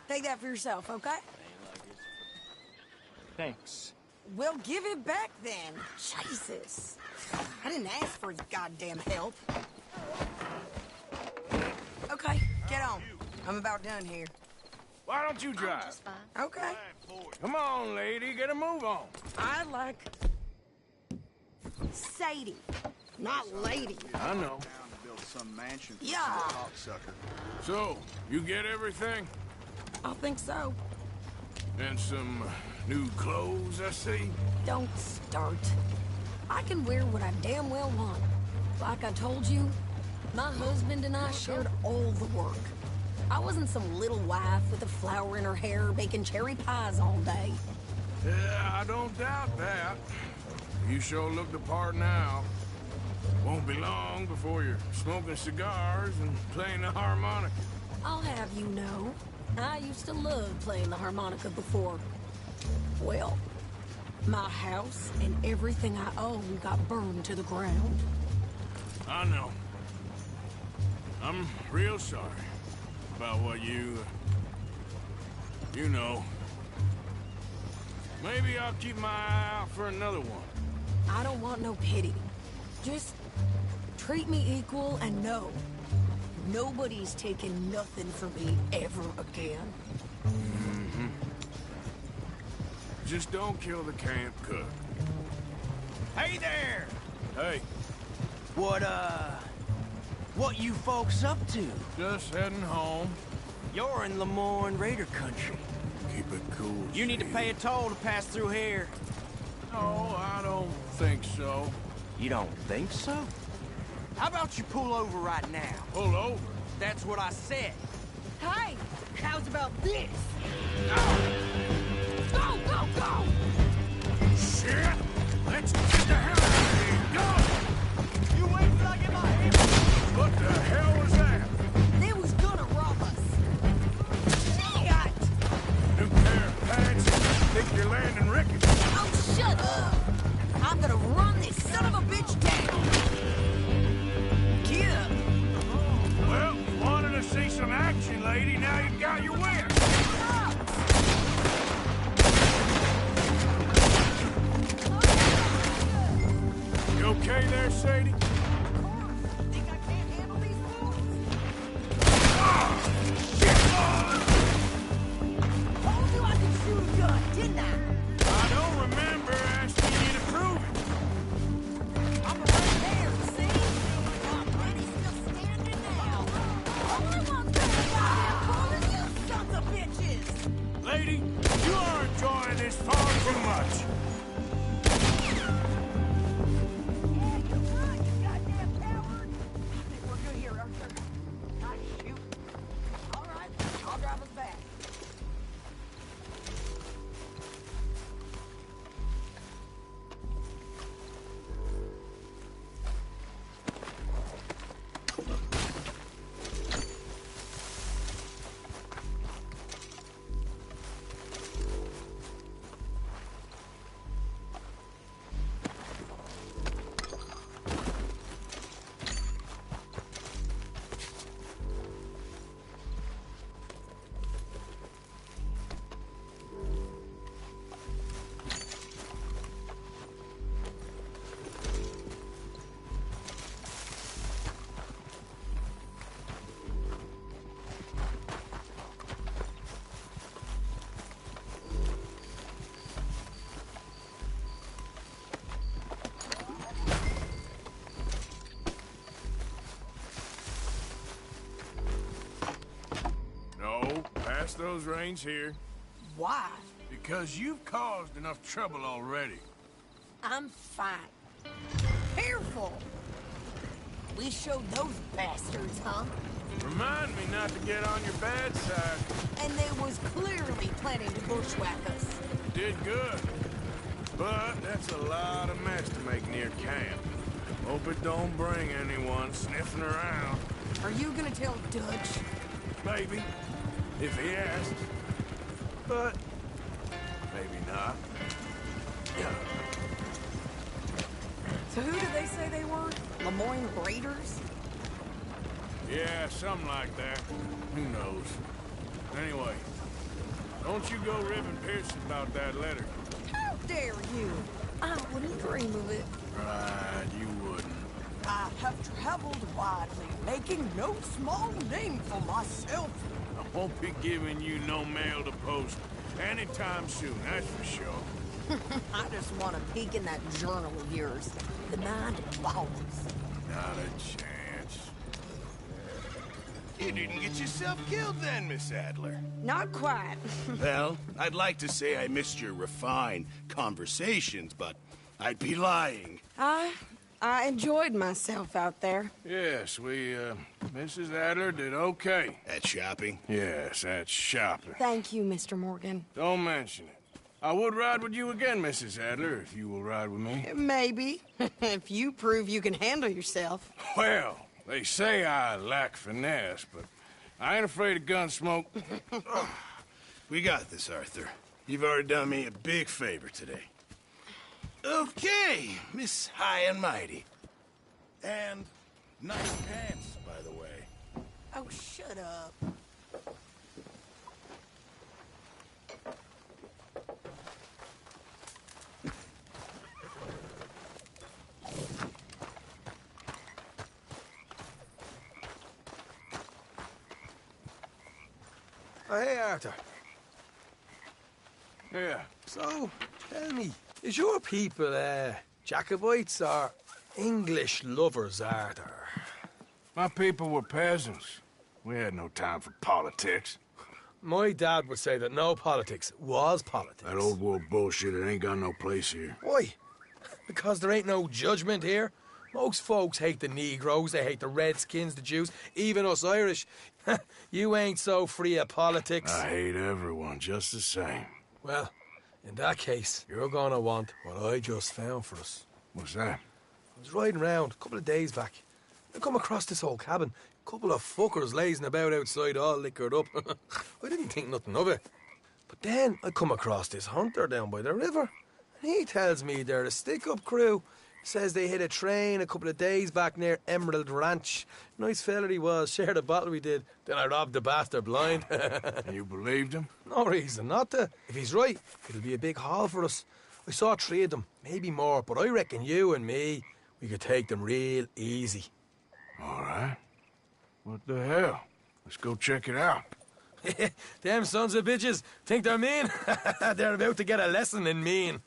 Take that for yourself, okay? Thanks. Well, give it back then. Jesus. I didn't ask for his goddamn help. Okay, get on. I'm about done here. Why don't you drive? Okay. Come on, lady, get a move on. I like Sadie, not lady. I know. Build some mansion for Yeah. some cocksucker. So, you get everything? I think so. And some new clothes, I see? Don't start. I can wear what I damn well want. Like I told you, my husband and I shared all the work. I wasn't some little wife with a flower in her hair baking cherry pies all day. Yeah, I don't doubt that. You sure look the part now. Won't be long before you're smoking cigars and playing the harmonica. I'll have you know, I used to love playing the harmonica before. Well, my house and everything I own got burned to the ground. I know. I'm real sorry about what you know. Maybe I'll keep my eye out for another one. I don't want no pity. Just treat me equal and know nobody's taking nothing from me ever again. Mm-hmm. Just don't kill the camp cook. Hey there! Hey. What you folks up to? Just heading home. You're in Lemoyne Raider country. Keep it cool. You need to pay a toll to pass through here. No, I don't think so. You don't think so? How about you pull over right now? Pull over? That's what I said. Hey, how's about this? Go, go, go! Shit! Let's get the hell out of here! Go! You wait till I get my hands. What the hell was that? They was gonna rob us. Shit! New pair of pants? Think you're landing Ricky? Oh, shut up! I'm gonna run this son of a bitch down! Get up! Well, wanted to see some action, lady. Now you got your whip. You okay there, Sadie? Think I can't handle these fools? Told you I could shoot a gun, didn't I? I don't remember asking you to prove it. I'm right there, see? Brady's still standing now. Only one's better goddamn cool than you sons of bitches! Lady, you are enjoying this far too much. Pass those reins here. Why? Because you've caused enough trouble already. I'm fine. Careful! We showed those bastards, huh? Remind me not to get on your bad side. And they was clearly planning to bushwhack us. Did good. But that's a lot of mess to make near camp. Hope it don't bring anyone sniffing around. Are you gonna tell Dutch? Maybe. If he asks. But maybe not. So who did they say they were? Lemoyne Raiders? Yeah, something like that. Who knows? Anyway, don't you go ribbing Pearson about that letter. How dare you? I wouldn't dream of it. Right, you wouldn't. I have traveled widely, making no small name for myself. I won't be giving you no mail to post anytime soon, that's for sure. I just want to peek in that journal of yours. The mind boggles. Not a chance. You didn't get yourself killed then, Miss Adler. Not quite. Well, I'd like to say I missed your refined conversations, but I'd be lying. I enjoyed myself out there. Yes, Mrs. Adler did okay. At shopping? Yes, at shopping. Thank you, Mr. Morgan. Don't mention it. I would ride with you again, Mrs. Adler, if you will ride with me. Maybe. If you prove you can handle yourself. Well, they say I lack finesse, but I ain't afraid of gun smoke. We got this, Arthur. You've already done me a big favor today. Okay, Miss High and Mighty. And nice pants, by the way. Oh, shut up. Oh, hey, Arthur. Yeah. So, tell me, is your people, Jacobites or English lovers, Arthur? My people were peasants. We had no time for politics. My dad would say that no politics was politics. That old world bullshit, it ain't got no place here. Why? Because there ain't no judgment here? Most folks hate the Negroes, they hate the Redskins, the Jews, even us Irish. You ain't so free of politics. I hate everyone just the same. Well, in that case, you're gonna want what I just found for us. What's that? I was riding around a couple of days back. I come across this old cabin. A couple of fuckers lazing about outside all liquored up. I didn't think nothing of it. But then I come across this hunter down by the river. And he tells me they're a stick-up crew. Says they hit a train a couple of days back near Emerald Ranch. Nice fella he was, shared a bottle we did. Then I robbed the bastard blind. You believed him? No reason not to. If he's right, it'll be a big haul for us. I saw 3 of them, maybe more, but I reckon you and me, we could take them real easy. All right. What the hell? Let's go check it out. Them sons of bitches think they're mean. They're about to get a lesson in mean.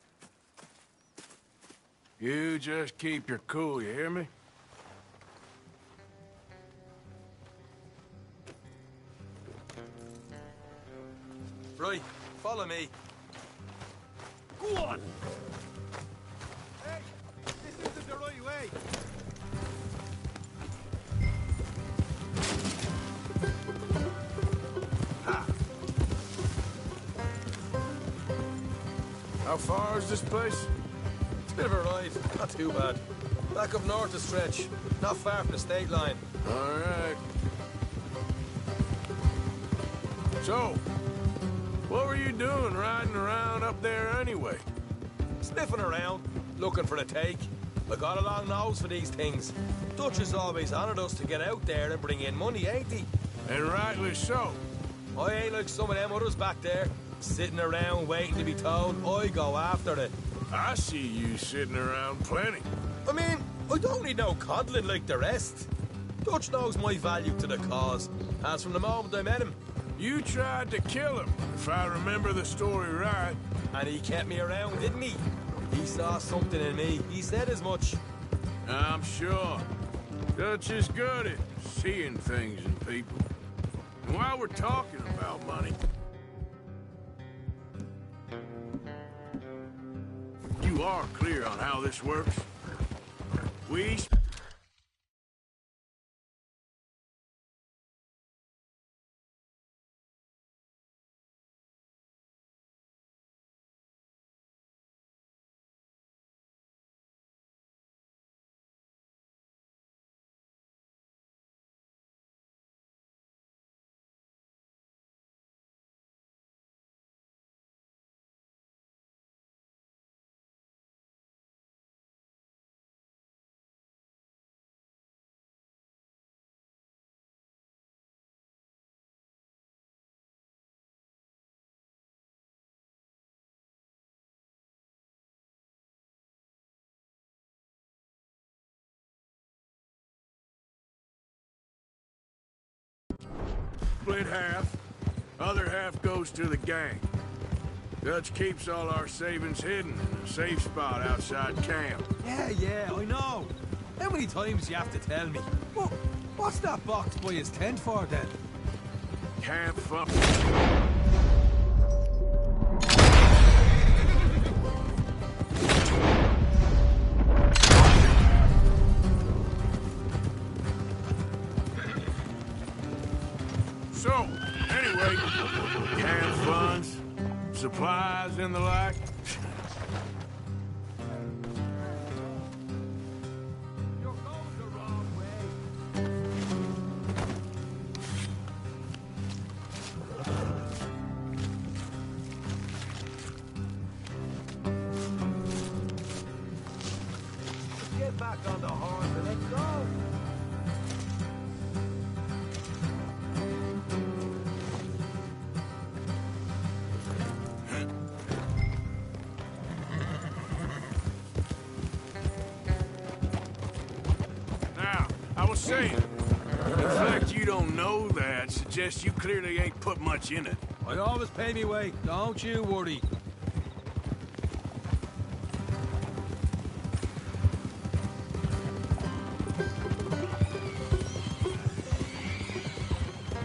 You just keep your cool, you hear me? Right, follow me. Go on! Hey, this isn't the right way. How far is this place? It's a bit of a ride, not too bad. Back up north a stretch, not far from the state line. All right. So, what were you doing riding around up there anyway? Sniffing around, looking for a take. I got a long nose for these things. Dutch has always honoured us to get out there and bring in money, ain't he? And rightly so. I ain't like some of them others back there, sitting around waiting to be told. I go after it. I see you sitting around plenty. I mean, I don't need no coddling like the rest. Dutch knows my value to the cause, as from the moment I met him. You tried to kill him, if I remember the story right. And he kept me around, didn't he? He saw something in me. He said as much. I'm sure. Dutch is good at seeing things in people. And while we're talking about money, you are clear on how this works? We... split half. Other half goes to the gang. Dutch keeps all our savings hidden in a safe spot outside camp. Yeah, I know. How many times do you have to tell me? What's that box by his tent for, then? Camp fuck. So, anyway, camp funds, supplies and the like. You're going the wrong way. Get back on the horse and let's go. Now, I was saying, The fact you don't know that suggests you clearly ain't put much in it. I always pay me way. Don't you worry.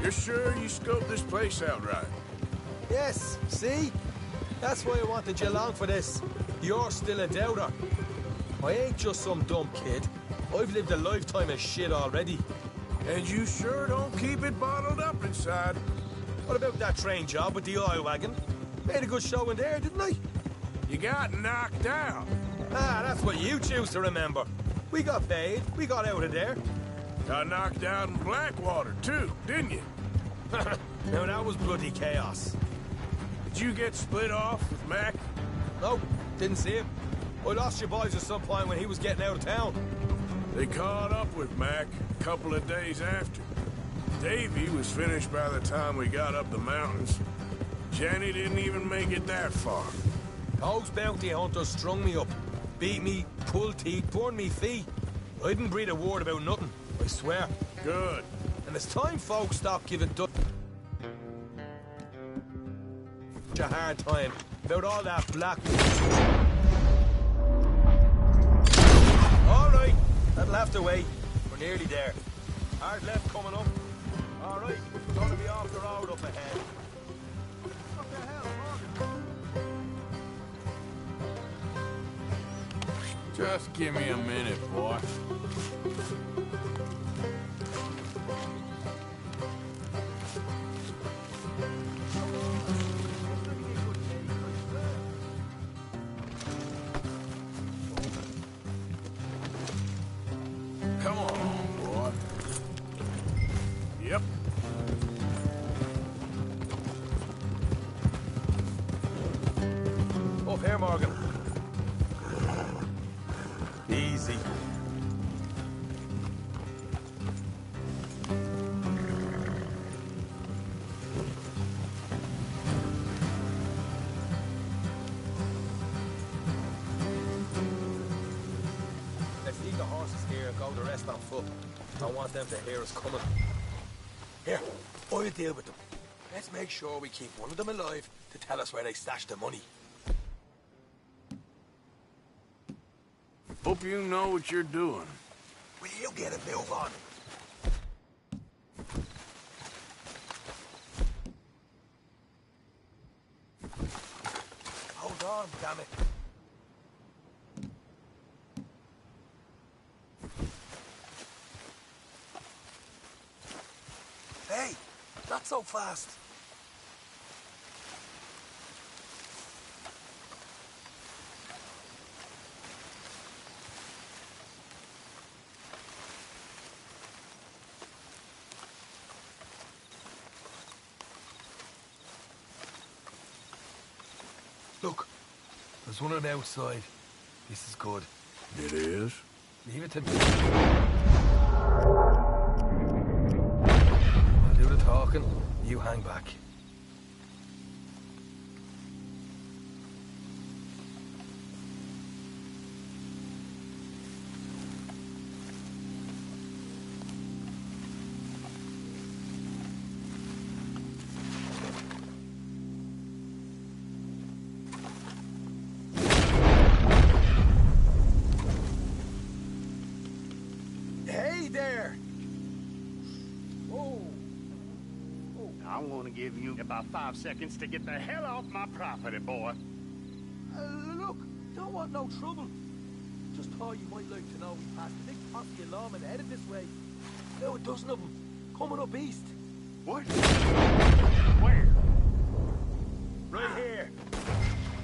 You're sure you scoped this place out right? Yes, see? That's why I wanted you along for this. You're still a doubter. I ain't just some dumb kid. I've lived a lifetime of shit already. And you sure don't keep it bottled up inside. What about that train job with the oil wagon? Made a good show in there, didn't I? You got knocked out. Ah, that's what you choose to remember. We got paid. We got out of there. Got knocked out in Blackwater, too, didn't you? Now, that was bloody chaos. Did you get split off with Mac? No, didn't see him. I lost your boys at some point when he was getting out of town. They caught up with Mac a couple of days after. Davy was finished by the time we got up the mountains. Jenny didn't even make it that far. Those bounty hunters strung me up. Beat me, pulled teeth, burned me feet. I didn't breathe a word about nothing, I swear. Good. And it's time folks stop giving Dutch a hard time about all that black... All right, that'll have to wait. We're nearly there. Hard left coming up. All right, we're gonna be off the road up ahead. What the hell, Morgan? Just give me a minute, boy. Come on, boy. Yep. Up here, Morgan. Easy. Let's leave the horses here and go the rest on foot. Don't want them to hear us coming. Here, I'll deal with them. Let's make sure we keep one of them alive to tell us where they stashed the money. Hope you know what you're doing. Will you get a move on? Hold on, damn it. Hey, not so fast. Look, there's one on the outside. This is good. It is? Leave it to me. I'll do the talking. You hang back. Hey there! Whoa! I'm gonna give you about 5 seconds to get the hell off my property, boy. Look, don't want no trouble. Just thought you might like to know we passed a big posse of lawmen headed this way. Now a dozen of them, coming up east. What? Where? Right here.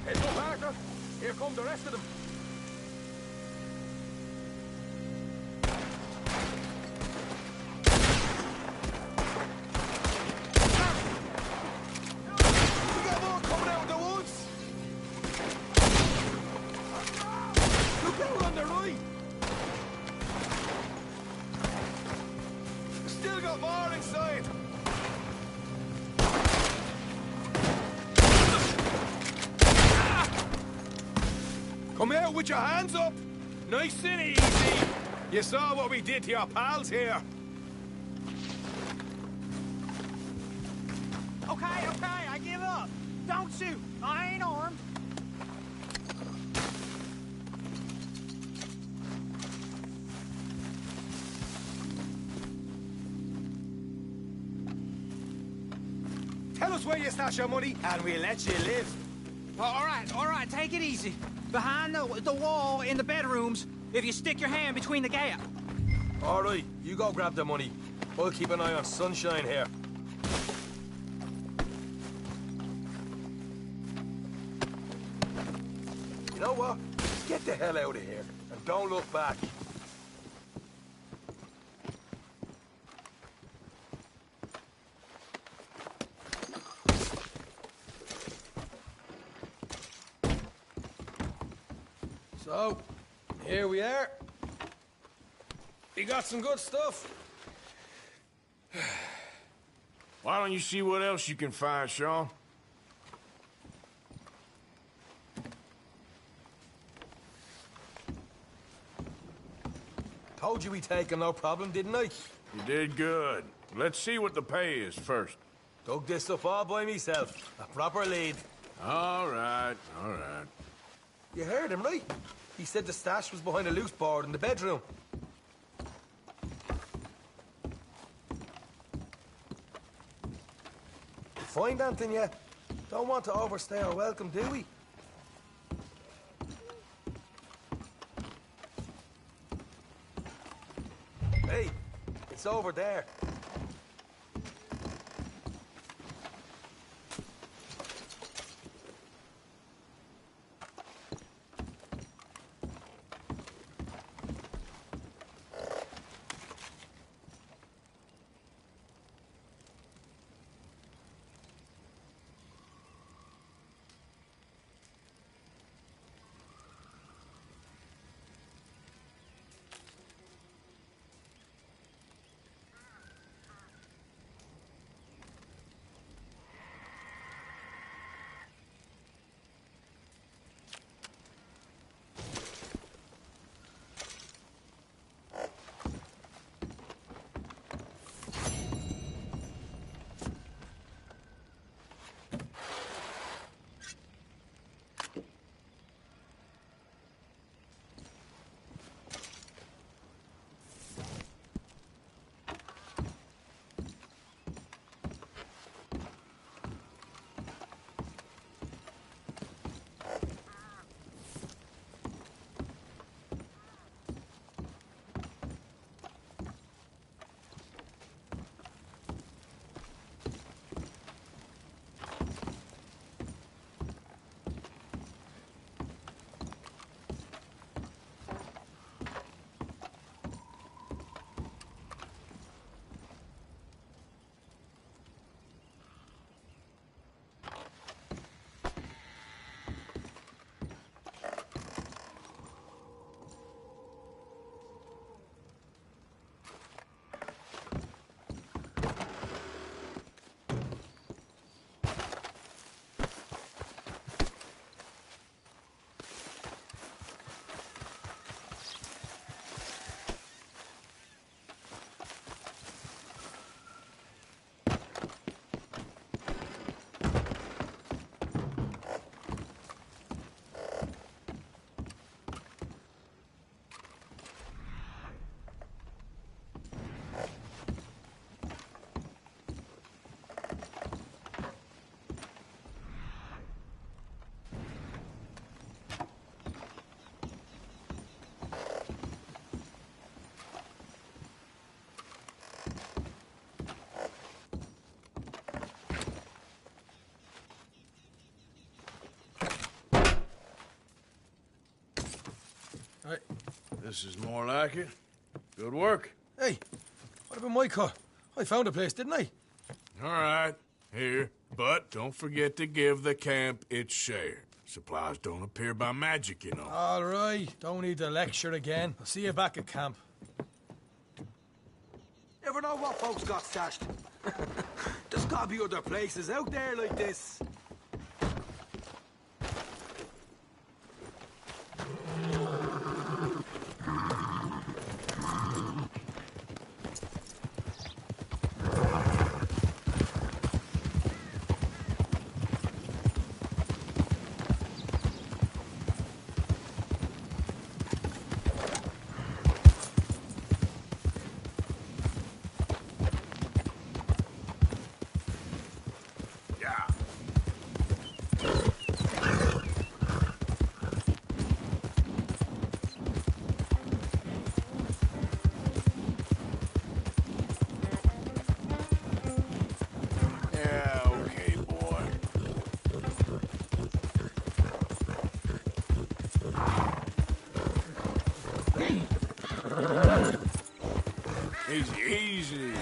Head up, Parker. Here come the rest of them. We got more coming out of the woods. Look out on the right. Still got more inside. Come out with your hands up. Nice and easy. You saw what we did to your pals here. don't shoot. I ain't armed. Tell us where you stash your money, and we'll let you live. All right, take it easy. Behind the wall in the bedrooms, if you stick your hand between the gap. All right, you go grab the money. I'll keep an eye on Sunshine here. You know what? Just get the hell out of here, and don't look back. So, here we are. We got some good stuff. Why don't you see what else you can find, Sean? Told you we'd take him, no problem, didn't I? You did good. Let's see what the pay is first. Dug this up all by myself. A proper lead. All right, all right. You heard him, right? He said the stash was behind a loose board in the bedroom. Find anything yet? Don't want to overstay our welcome, do we? Hey, it's over there. Right. This is more like it. Good work. Hey, what about my car? I found a place, didn't I? All right, here. But don't forget to give the camp its share. Supplies don't appear by magic, you know. All right, don't need to lecture again. I'll see you back at camp. Never know what folks got stashed. There's gotta be other places out there like this. Easy, easy.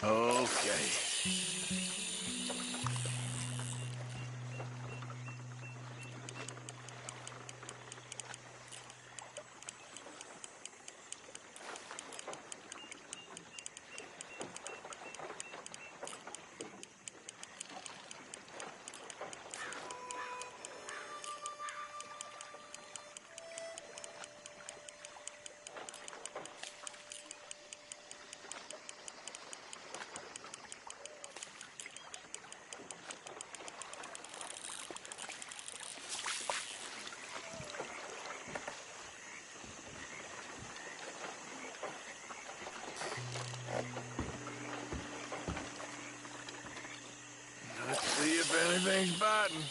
Okay. Let's see if anything's biting.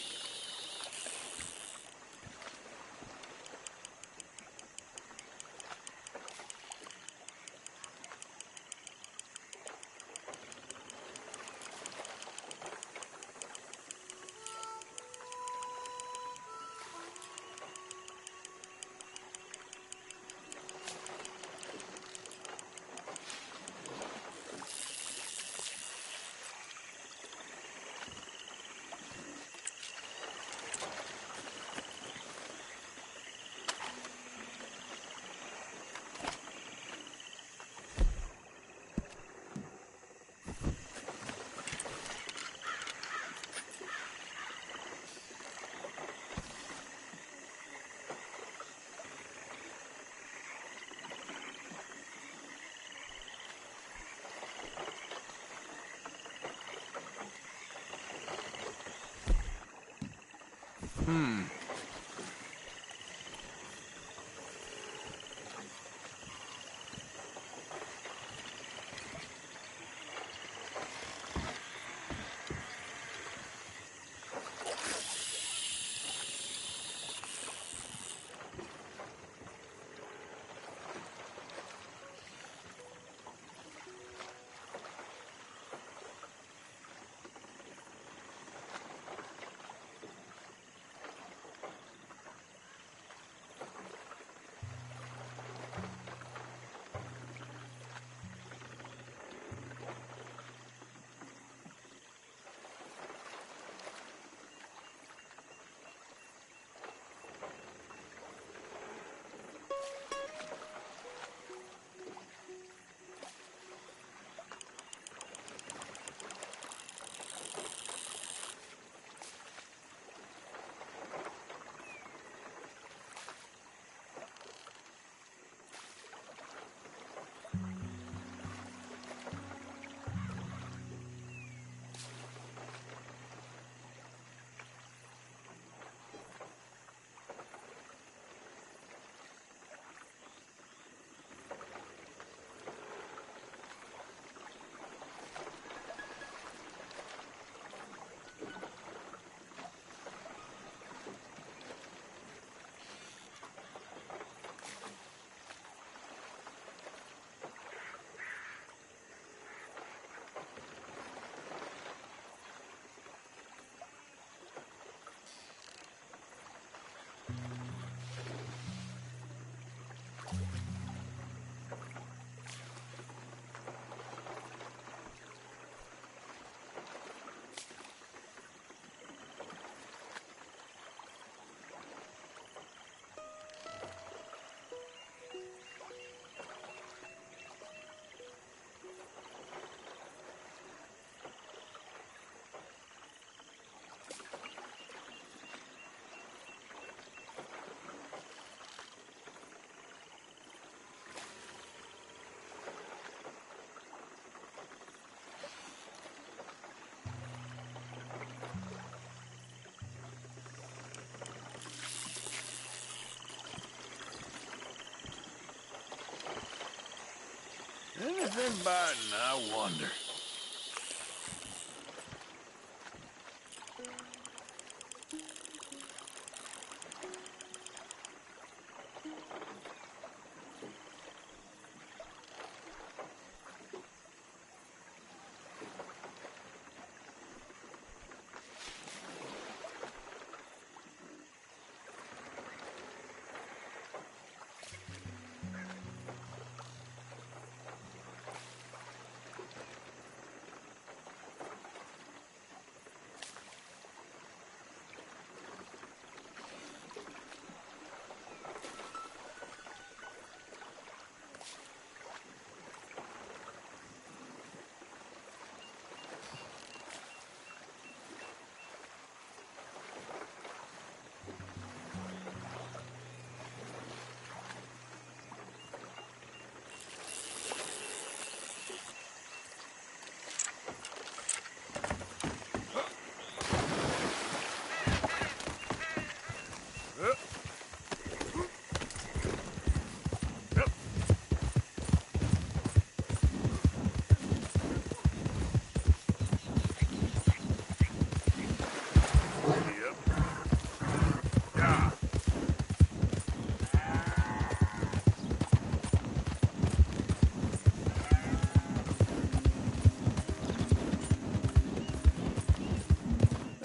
been biting, I wonder.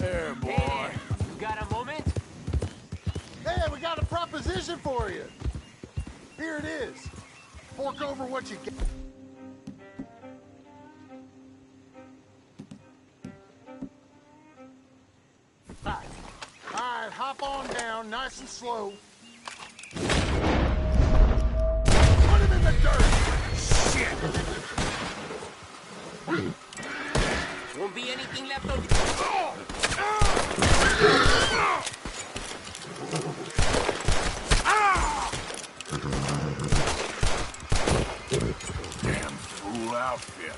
There, boy. Hey, you got a moment? Hey, we got a proposition for you. Here it is. Fork over what you get. All right, hop on down, nice and slow. Put him in the dirt. Shit. Won't be anything left on Damn fool outfit.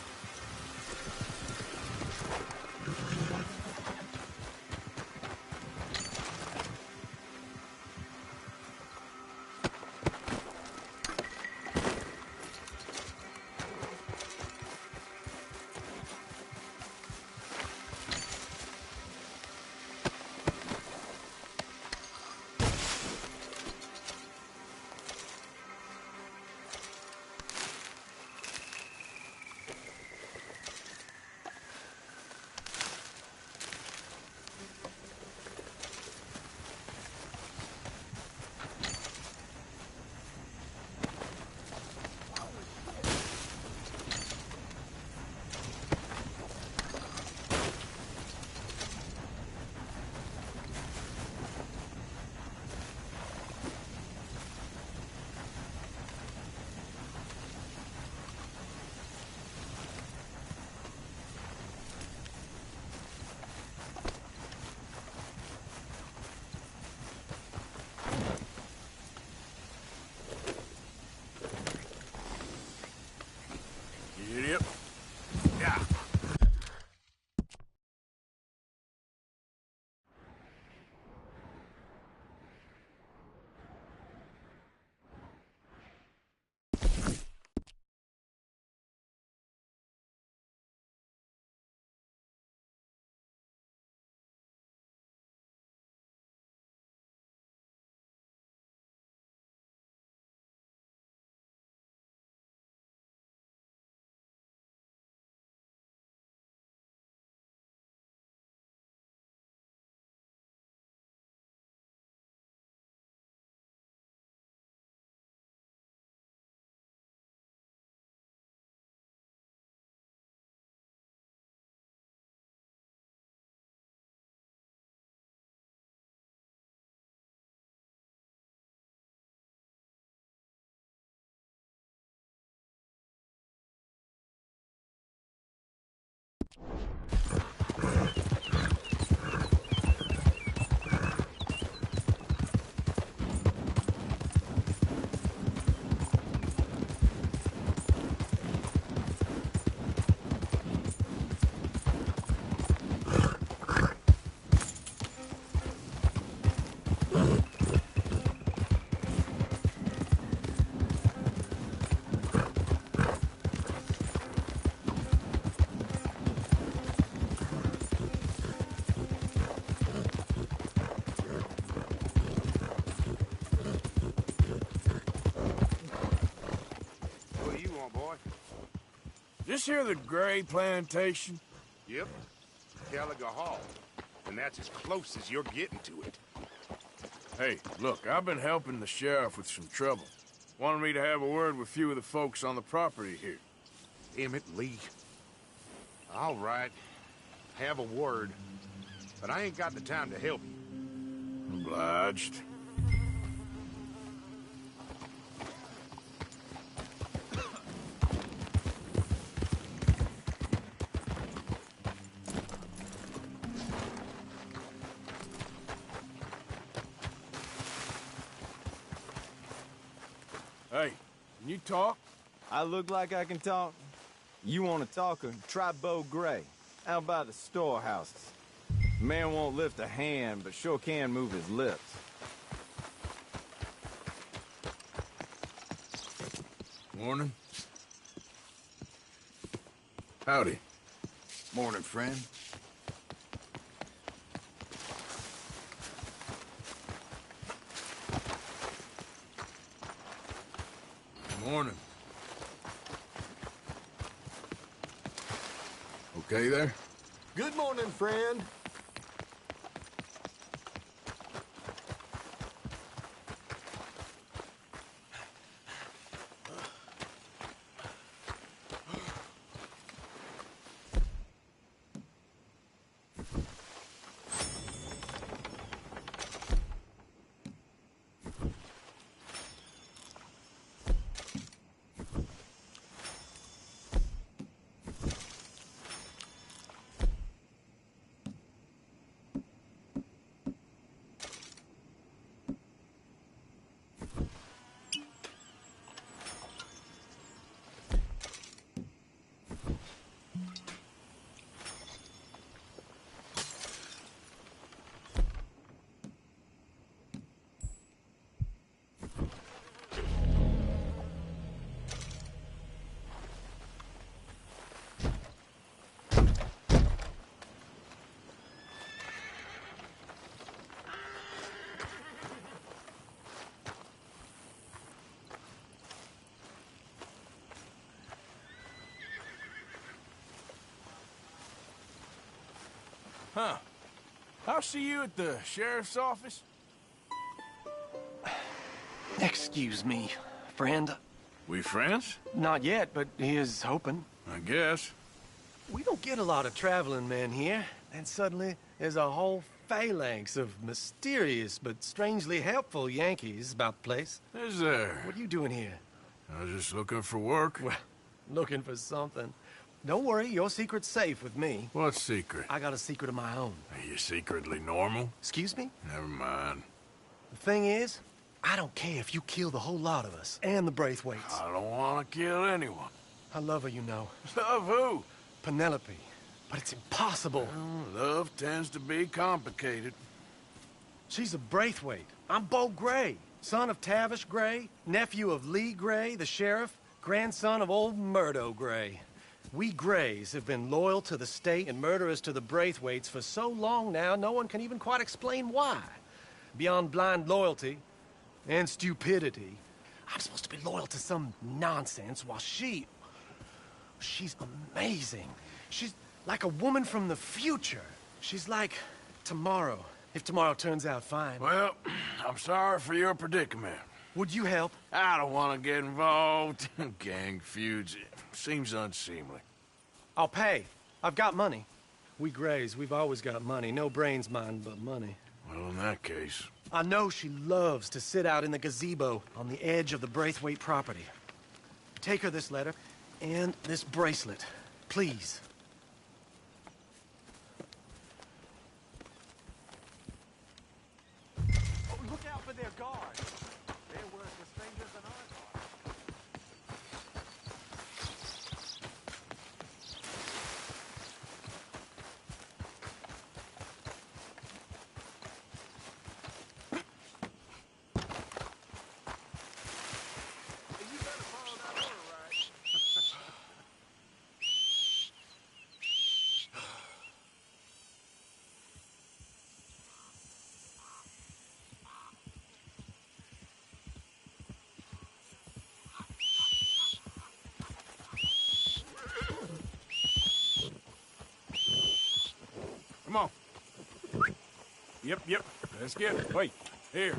Yep. Yeah. This here the Gray Plantation? Yep. Gallagher Hall. And that's as close as you're getting to it. Hey, look, I've been helping the sheriff with some trouble. Wanted me to have a word with a few of the folks on the property here. Emmett Lee. All right. Have a word. But I ain't got the time to help you. Obliged. Hey, can you talk? I look like I can talk? You want to talk or try Bo Gray, out by the storehouses. The man won't lift a hand, but sure can move his lips. Morning. Howdy. Morning, friend. Morning. Okay there? Good morning, friend. Huh. I'll see you at the sheriff's office. Excuse me, friend. We friends? Not yet, but here's hoping. I guess. We don't get a lot of traveling men here, and suddenly there's a whole phalanx of mysterious but strangely helpful Yankees about the place. Is there? What are you doing here? I was just looking for work. Well, looking for something. Don't worry, your secret's safe with me. What secret? I got a secret of my own. Are you secretly normal? Excuse me? Never mind. The thing is, I don't care if you kill the whole lot of us, and the Braithwaites. I don't want to kill anyone. I love her, you know. Love who? Penelope. But it's impossible. Well, love tends to be complicated. She's a Braithwaite. I'm Bo Gray, son of Tavish Gray, nephew of Lee Gray, the sheriff, grandson of old Murdo Gray. We Grays have been loyal to the state and murderers to the Braithwaites for so long now, no one can even quite explain why. Beyond blind loyalty and stupidity, I'm supposed to be loyal to some nonsense while she's amazing. She's like a woman from the future. She's like tomorrow, if tomorrow turns out fine. Well, I'm sorry for your predicament. Would you help? I don't want to get involved in gang feuds. It seems unseemly. I'll pay. I've got money. We Grays, we've always got money. No brains, mind, but money. Well, in that case... I know she loves to sit out in the gazebo on the edge of the Braithwaite property. Take her this letter and this bracelet, please. Oh, look out for their guards. They're worse for strangers than ours are. Come on. Yep. Let's get it. Wait, here.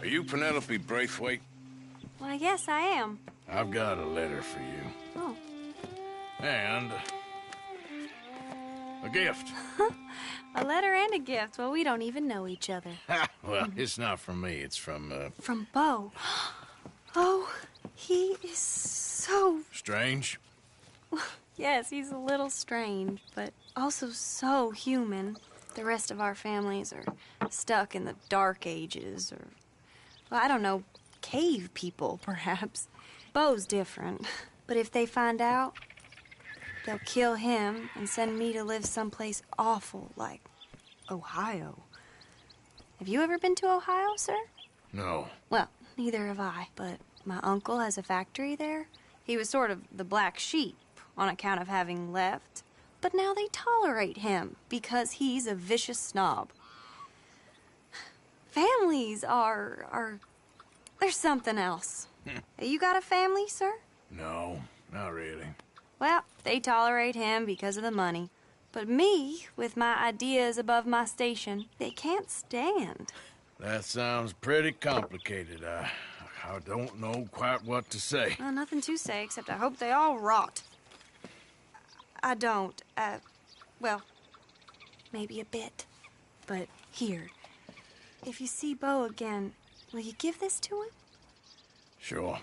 Are you Penelope Braithwaite? Well, I guess I am. I've got a letter for you. Oh. And a gift. A letter and a gift. Well, we don't even know each other. Well, it's not from me. It's from, From Bo. Oh, he is so... Strange? Yes, he's a little strange, but also so human. The rest of our families are stuck in the Dark Ages, or, well, I don't know, cave people, perhaps. Bo's different, but if they find out, they'll kill him and send me to live someplace awful like Ohio. Have you ever been to Ohio, sir? No. Well, neither have I, but my uncle has a factory there. He was sort of the black sheep on account of having left, but now they tolerate him because he's a vicious snob. Families are there's something else. You got a family, sir? No, not really. Well, they tolerate him because of the money. But me, with my ideas above my station, they can't stand. That sounds pretty complicated. I don't know quite what to say. Nothing to say, except I hope they all rot. I don't. Well, maybe a bit. But here, if you see Bo again, will you give this to him? Sure.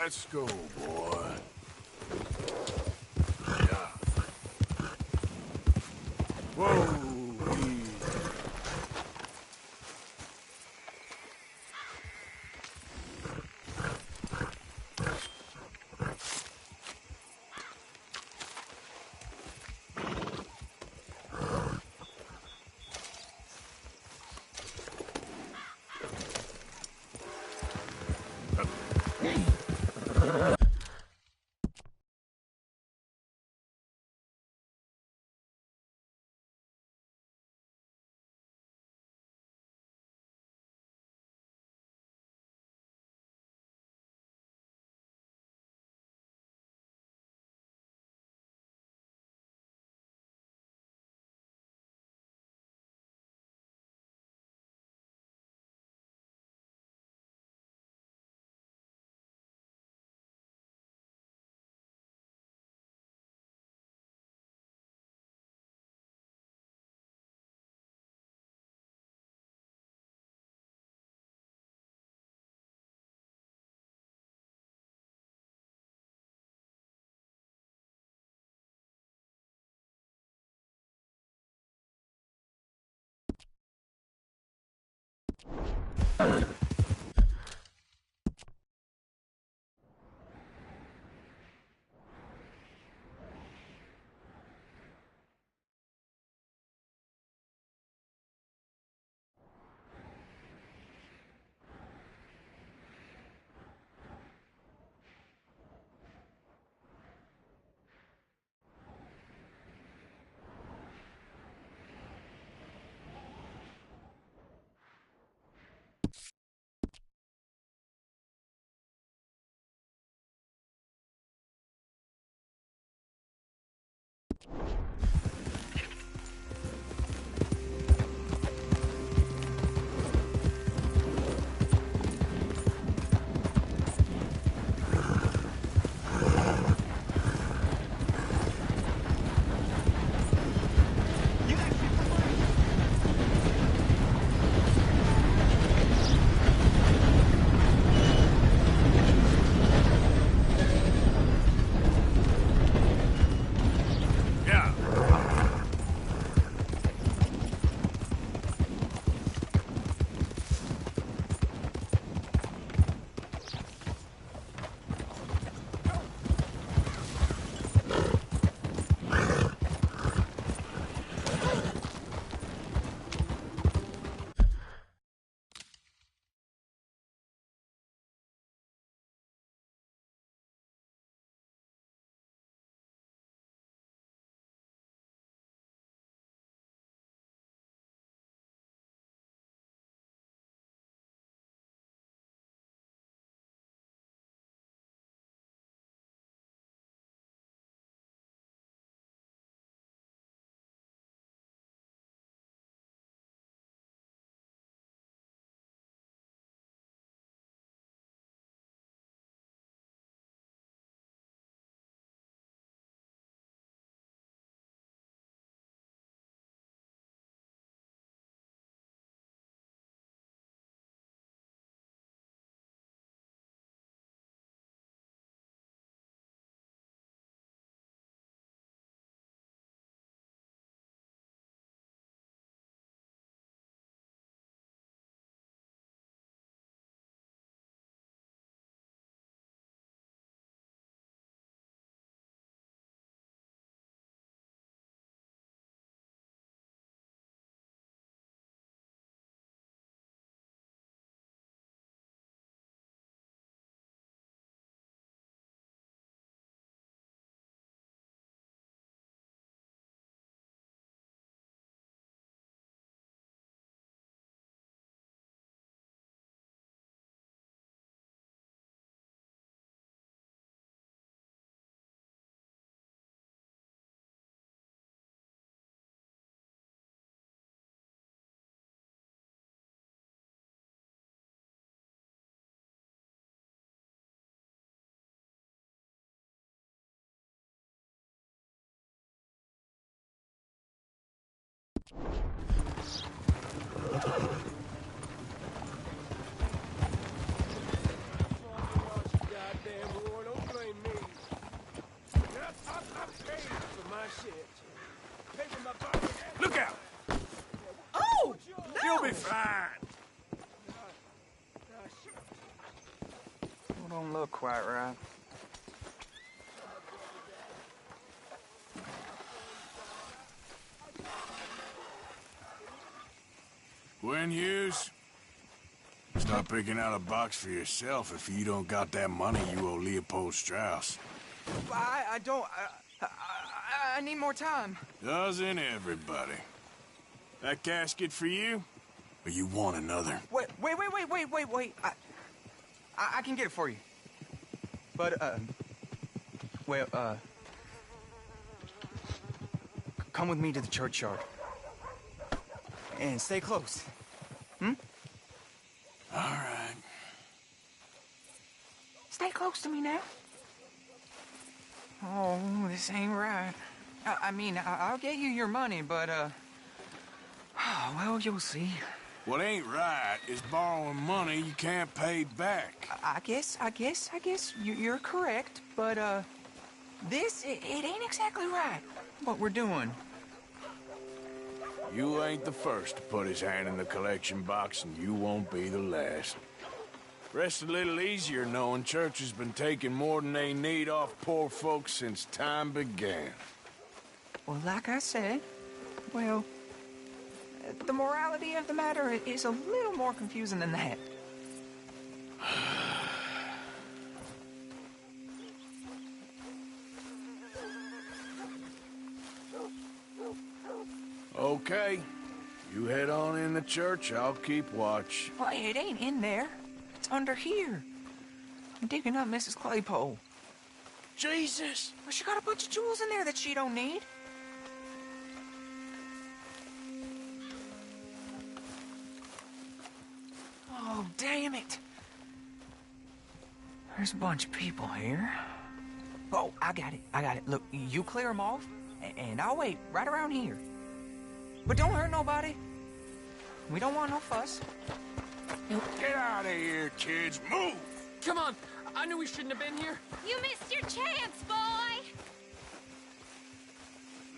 Let's go, boy. Yeah. Whoa. Easy. fine. Don't look quite right. Gwen Hughes, start picking out a box for yourself if you don't got that money you owe Leopold Strauss. I don't... I need more time. Doesn't everybody? That casket for you? Or you want another? Wait. I can get it for you. But, come with me to the churchyard. And stay close. Hmm? All right. Stay close to me now. Oh, this ain't right. I mean, I'll get you your money, but, well, you'll see. What ain't right is borrowing money you can't pay back. I guess you're correct, but, it ain't exactly right, what we're doing. You ain't the first to put his hand in the collection box, and you won't be the last. Rest a little easier knowing church has been taking more than they need off poor folks since time began. Well, like I said, well, the morality of the matter is a little more confusing than that. Okay. You head on in the church, I'll keep watch. Well, it ain't in there. It's under here. I'm digging up Mrs. Claypole. Jesus! Well, she got a bunch of jewels in there that she don't need. Oh, damn it. There's a bunch of people here. Oh, I got it. Look, you clear them off, and I'll wait right around here. But don't hurt nobody. We don't want no fuss. Get out of here, kids. Move! Come on. I knew we shouldn't have been here. You missed your chance, boy!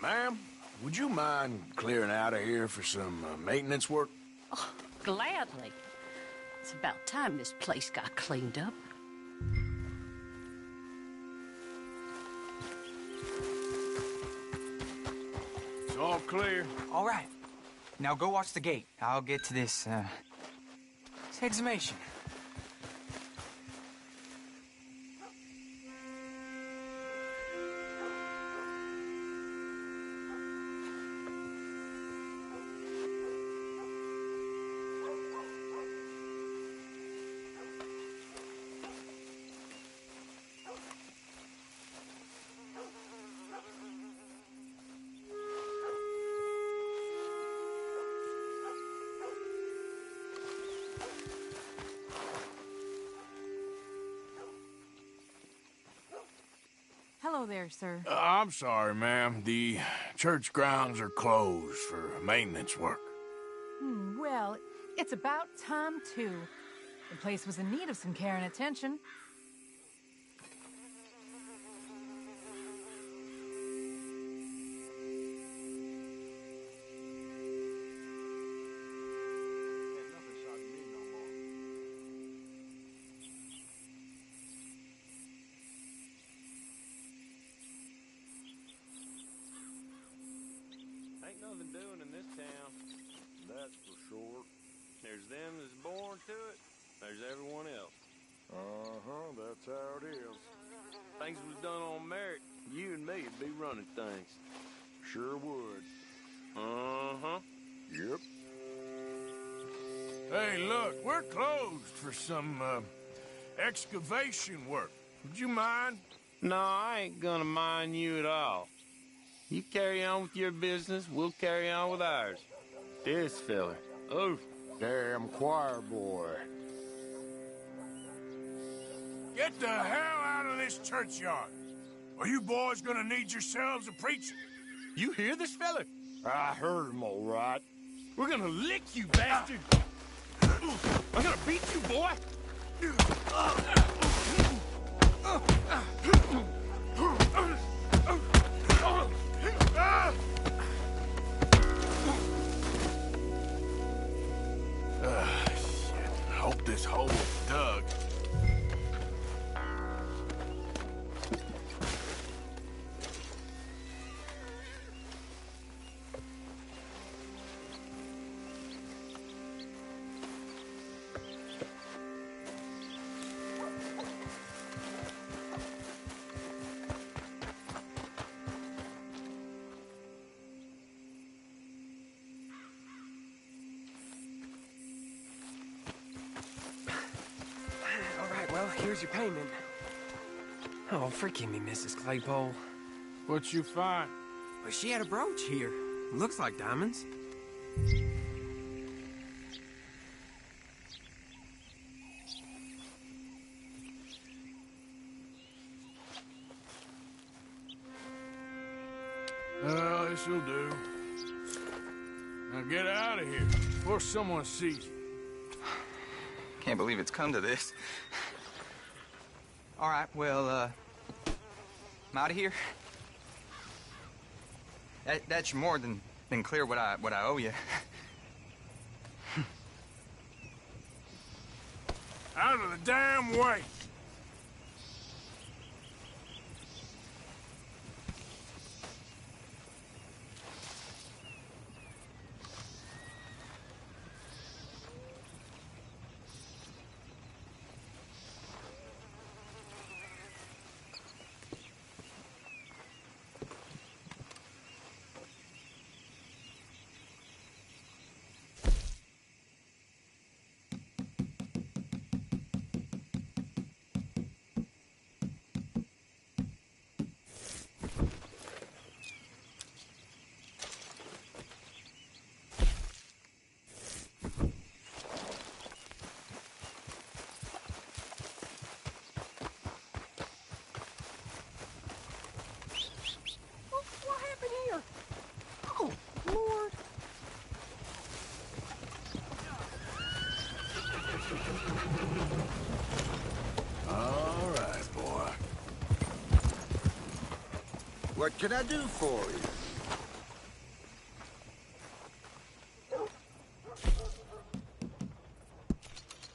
Ma'am, would you mind clearing out of here for some maintenance work? Oh, gladly. It's about time this place got cleaned up. It's all clear. All right. Now go watch the gate. I'll get to this exhumation. Hello there, sir. I'm sorry, ma'am. The church grounds are closed for maintenance work. Well, it's about time, too. The place was in need of some care and attention. Ain't nothing doing in this town, that's for sure. There's them that's born to it, there's everyone else. Uh-huh, that's how it is. Things was done on merit, you and me would be running things. Sure would. Uh-huh. Yep. Hey, look, we're closed for some, excavation work. Would you mind? No, I ain't gonna mind you at all. You carry on with your business, we'll carry on with ours. This fella. Oh, damn choir boy. Get the hell out of this churchyard. Are you boys gonna need yourselves a preacher? You hear this fella? I heard him all right. We're gonna lick you, bastard! I'm gonna beat you, boy! this hole dug. All right, well, here's your payment. Oh, forgive me, Mrs. Claypole. What you find? Well, she had a brooch here. Looks like diamonds. Well, this'll do. Now get out of here before someone sees you. Can't believe it's come to this. All right, well, I'm out of here. That's more than clear what I owe you. Out of the damn way! What happened here? Oh, Lord. All right, boy. What can I do for you?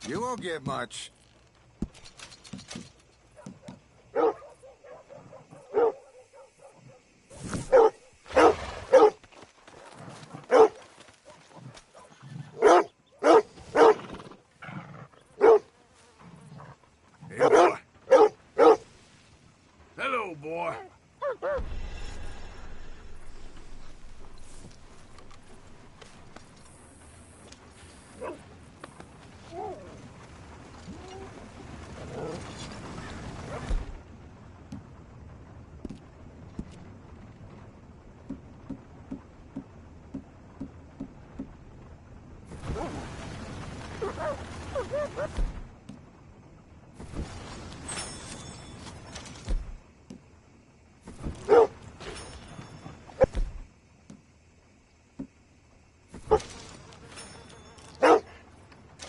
You won't get much. Hey, boy. Hello, boy.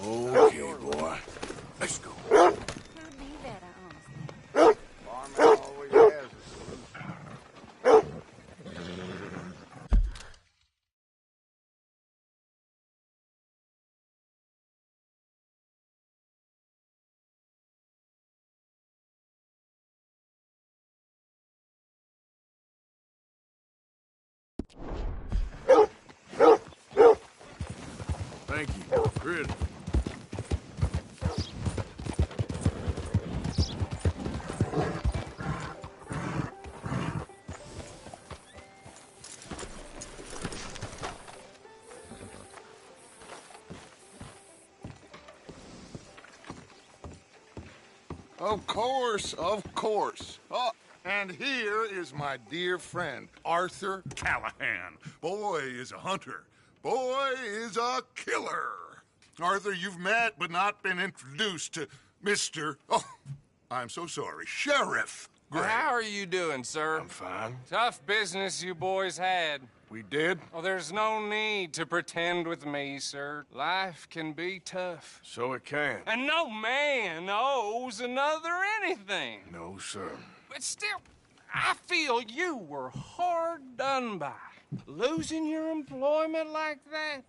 Okay, boy. Let's go. Farmer always has a solution. Thank you. Really. Of course, of course. Oh, and here is my dear friend, Arthur Callahan. Boy is a hunter. Boy is a killer. Arthur, you've met but not been introduced to Mr. Oh, I'm so sorry, Sheriff Gray. How are you doing, sir? I'm fine. Tough business you boys had. We did? Oh, there's no need to pretend with me, sir. Life can be tough. So it can. And no man owes another anything. No, sir. But still, I feel you were hard done by. Losing your employment like that.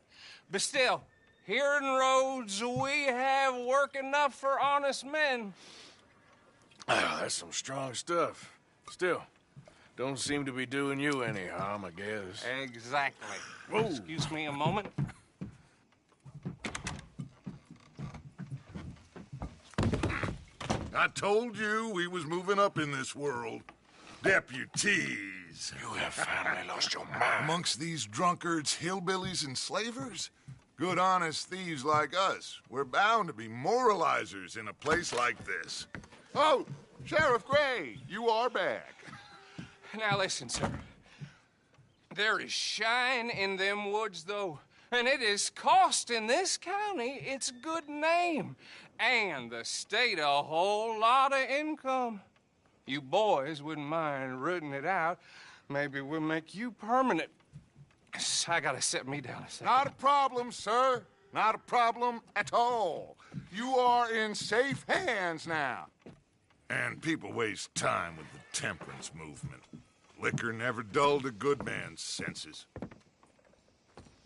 But still, Here in Rhodes, we have work enough for honest men. Ah, that's some strong stuff. Still, don't seem to be doing you any harm, I guess. Exactly. Whoa. Excuse me a moment. I told you we was moving up in this world. Deputies. You have finally lost your mind. Amongst these drunkards, hillbillies, and slavers? Good, honest thieves like us. We're bound to be moralizers in a place like this. Oh, Sheriff Gray, you are back. Now listen, sir. There is shine in them woods, though, and it is costing this county its good name and the state a whole lot of income. You boys wouldn't mind rooting it out. Maybe we'll make you permanent. I gotta set me down a second. Not a problem, sir. Not a problem at all. You are in safe hands now. And people waste time with the temperance movement. Liquor never dulled a good man's senses.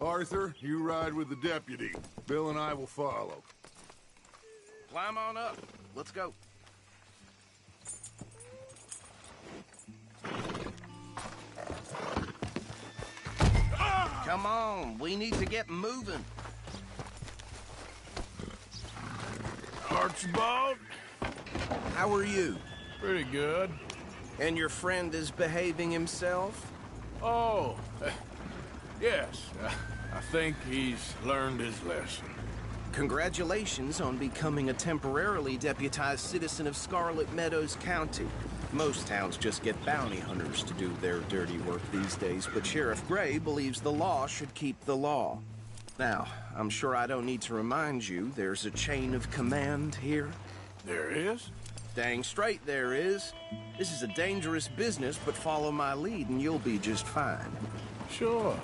Arthur, you ride with the deputy. Bill and I will follow. Climb on up. Let's go. Come on, we need to get moving. Archibald? How are you? Pretty good. And your friend is behaving himself? Oh, yes. I think he's learned his lesson. Congratulations on becoming a temporarily deputized citizen of Scarlet Meadows County. Most towns just get bounty hunters to do their dirty work these days, but Sheriff Gray believes the law should keep the law. Now, I'm sure I don't need to remind you there's a chain of command here. There is? Dang straight there is. This is a dangerous business, but follow my lead and you'll be just fine. Sure.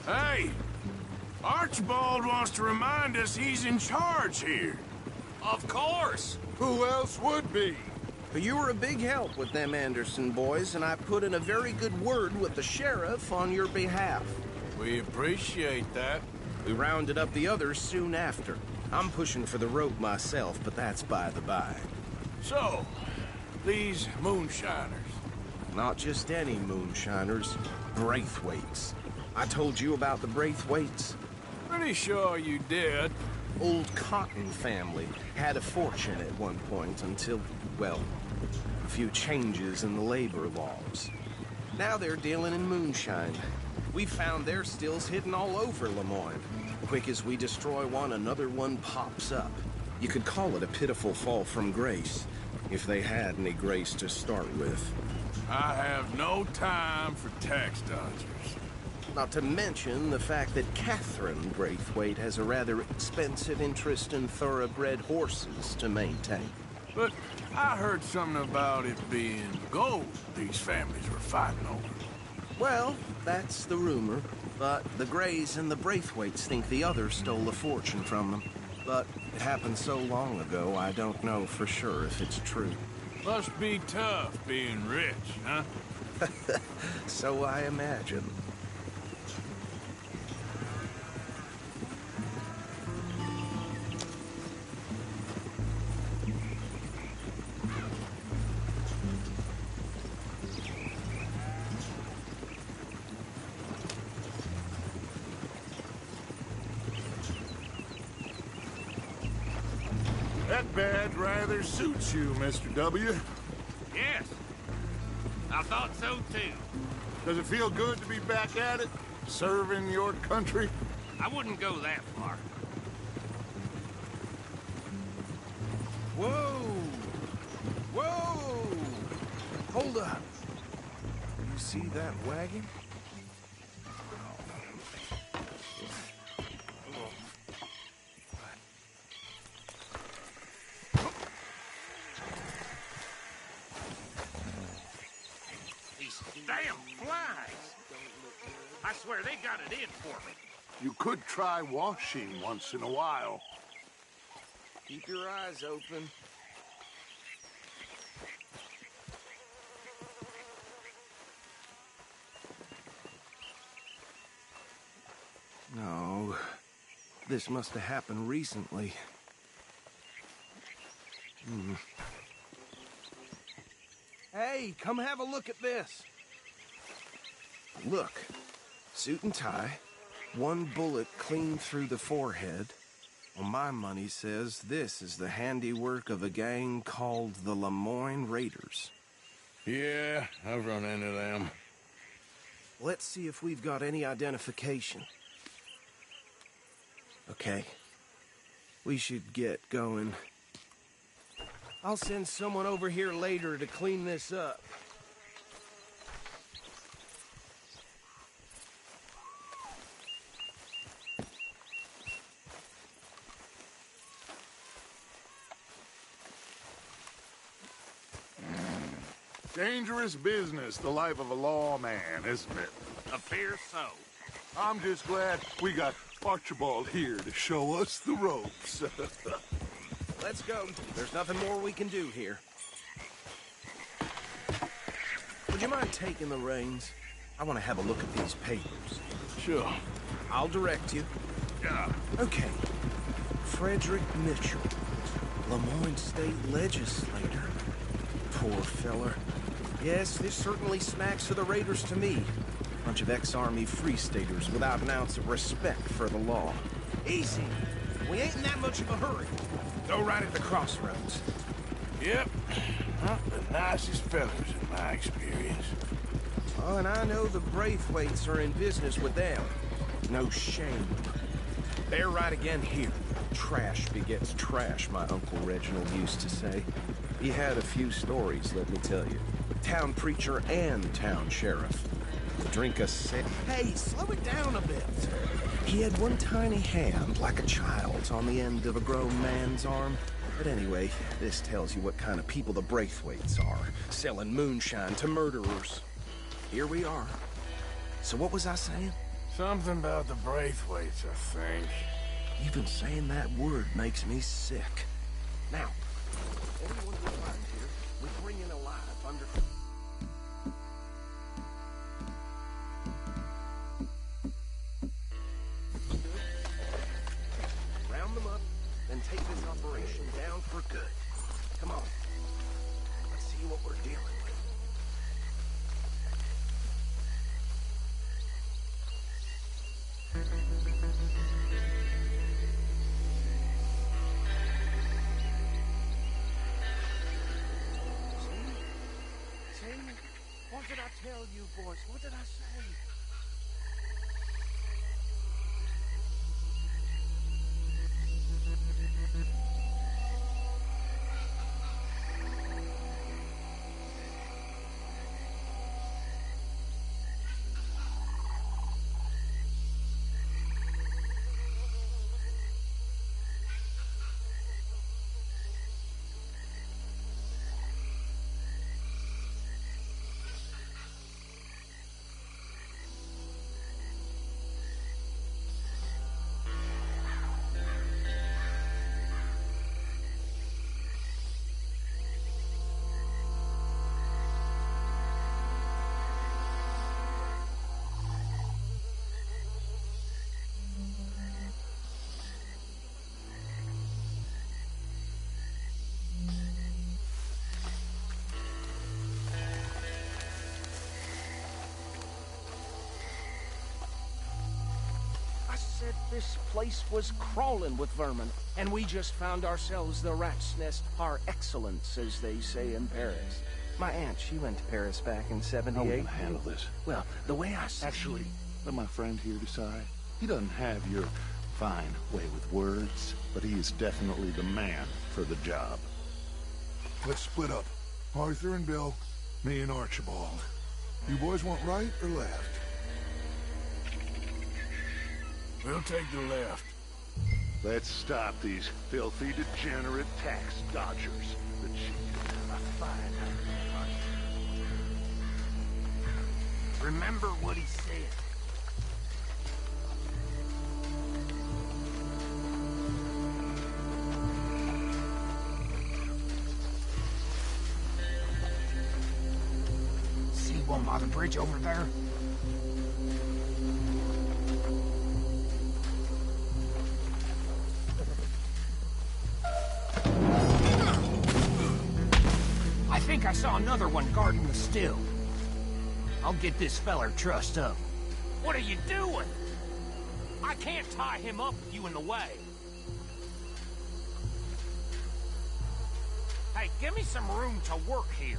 Hey! Archibald wants to remind us he's in charge here. Of course! Who else would be? You were a big help with them Anderson boys, and I put in a very good word with the sheriff on your behalf. We appreciate that. We rounded up the others soon after. I'm pushing for the rope myself, but that's by the by. So, these moonshiners. Not just any moonshiners, Braithwaites. I told you about the Braithwaites? Pretty sure you did. Old Cotton family had a fortune at one point until, well, a few changes in the labor laws. Now they're dealing in moonshine. We found their stills hidden all over Lemoyne. Quick as we destroy one, another one pops up. You could call it a pitiful fall from grace, if they had any grace to start with. I have no time for tax dodgers. Not to mention the fact that Catherine Braithwaite has a rather expensive interest in thoroughbred horses to maintain. But I heard something about it being gold these families were fighting over. Well, that's the rumor. But the Grays and the Braithwaites think the others stole a fortune from them. But it happened so long ago, I don't know for sure if it's true. Must be tough being rich, huh? So I imagine. That badge rather suits you, Mr. W. Yes. I thought so, too. Does it feel good to be back at it? Serving your country? I wouldn't go that far. Whoa! Whoa! Hold up. You see that wagon? These damn flies. I swear they got it in for me. You could try washing once in a while. Keep your eyes open. No. This must have happened recently. Hey, come have a look at this. Look, suit and tie, one bullet clean through the forehead. Well, my money says this is the handiwork of a gang called the Lemoyne Raiders. Yeah, I've run into them. Let's see if we've got any identification. Okay. We should get going. I'll send someone over here later to clean this up. Dangerous business, the life of a lawman, isn't it? Appears so. I'm just glad we got Archibald here to show us the ropes. Let's go. There's nothing more we can do here. Would you mind taking the reins? I want to have a look at these papers. Sure. I'll direct you. Yeah. Okay. Frederick Mitchell, Lemoyne State Legislator. Poor feller. Yes, this certainly smacks of the Raiders to me. Bunch of ex-Army Free Staters without an ounce of respect for the law. Easy. We ain't in that much of a hurry. Go right at the crossroads. Yep. Not the nicest fellas in my experience. Oh, and I know the Braithwaites are in business with them. No shame. They're right again here. Trash begets trash, my Uncle Reginald used to say. He had a few stories, let me tell you. Town preacher and town sheriff. Drink a sip. Hey, slow it down a bit. He had one tiny hand, like a child's, on the end of a grown man's arm. But anyway, this tells you what kind of people the Braithwaites are. Selling moonshine to murderers. Here we are. So what was I saying? Something about the Braithwaites, I think. Even saying that word makes me sick. Now, anyone we find here, we bring in alive under... Round them up, then take this operation down for good. Come on. Let's see what we're dealing with. What did I tell you, boys? What did I say? Said this place was crawling with vermin, and we just found ourselves the rat's nest par excellence, as they say in Paris. My aunt, she went to Paris back in '78. How are we gonna handle this? Well, the way I see... Actually, let my friend here decide. He doesn't have your fine way with words, but he is definitely the man for the job. Let's split up. Arthur and Bill, me and Archibald. You boys want right or left? We'll take the left. Let's stop these filthy, degenerate tax dodgers. The chief, a fine hunt. Remember what he said. See one by the bridge over there? I saw another one guarding the still. I'll get this feller trussed up. What are you doing? I can't tie him up with you in the way. Hey, give me some room to work here.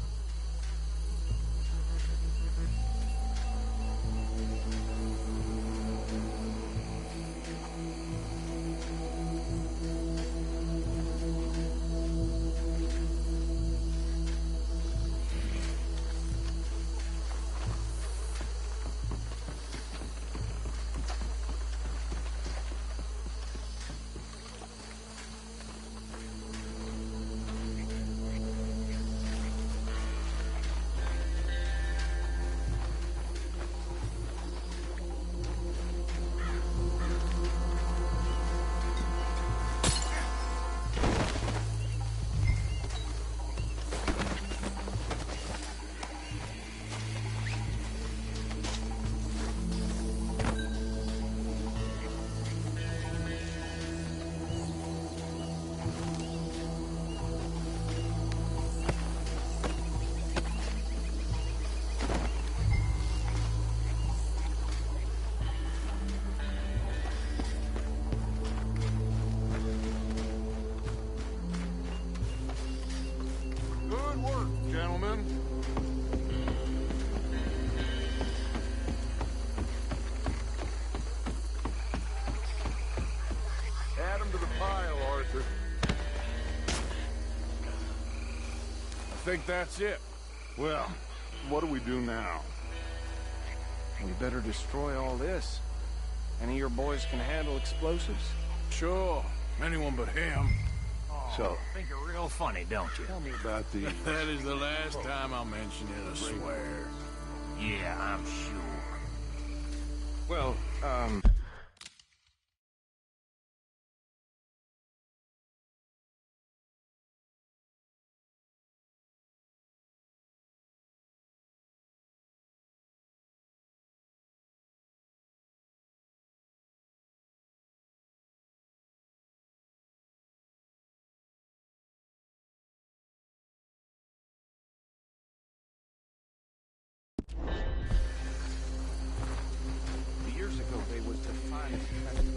Good work, gentlemen. Add him to the pile, Arthur. I think that's it. Well, what do we do now? We better destroy all this. Any of your boys can handle explosives? Sure. Anyone but him. So, think you're real funny, don't you? Tell me about the... That is the last time I'll mention it, I swear. Yeah, I'm sure. Well, years ago they was the finest country.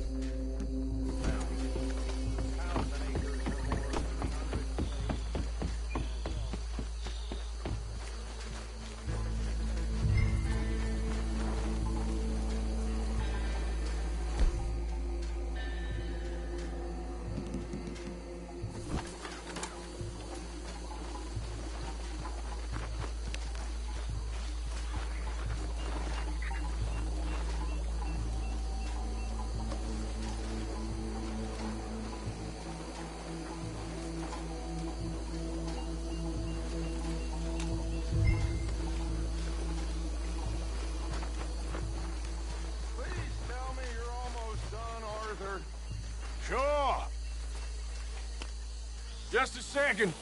Sure. Just a second.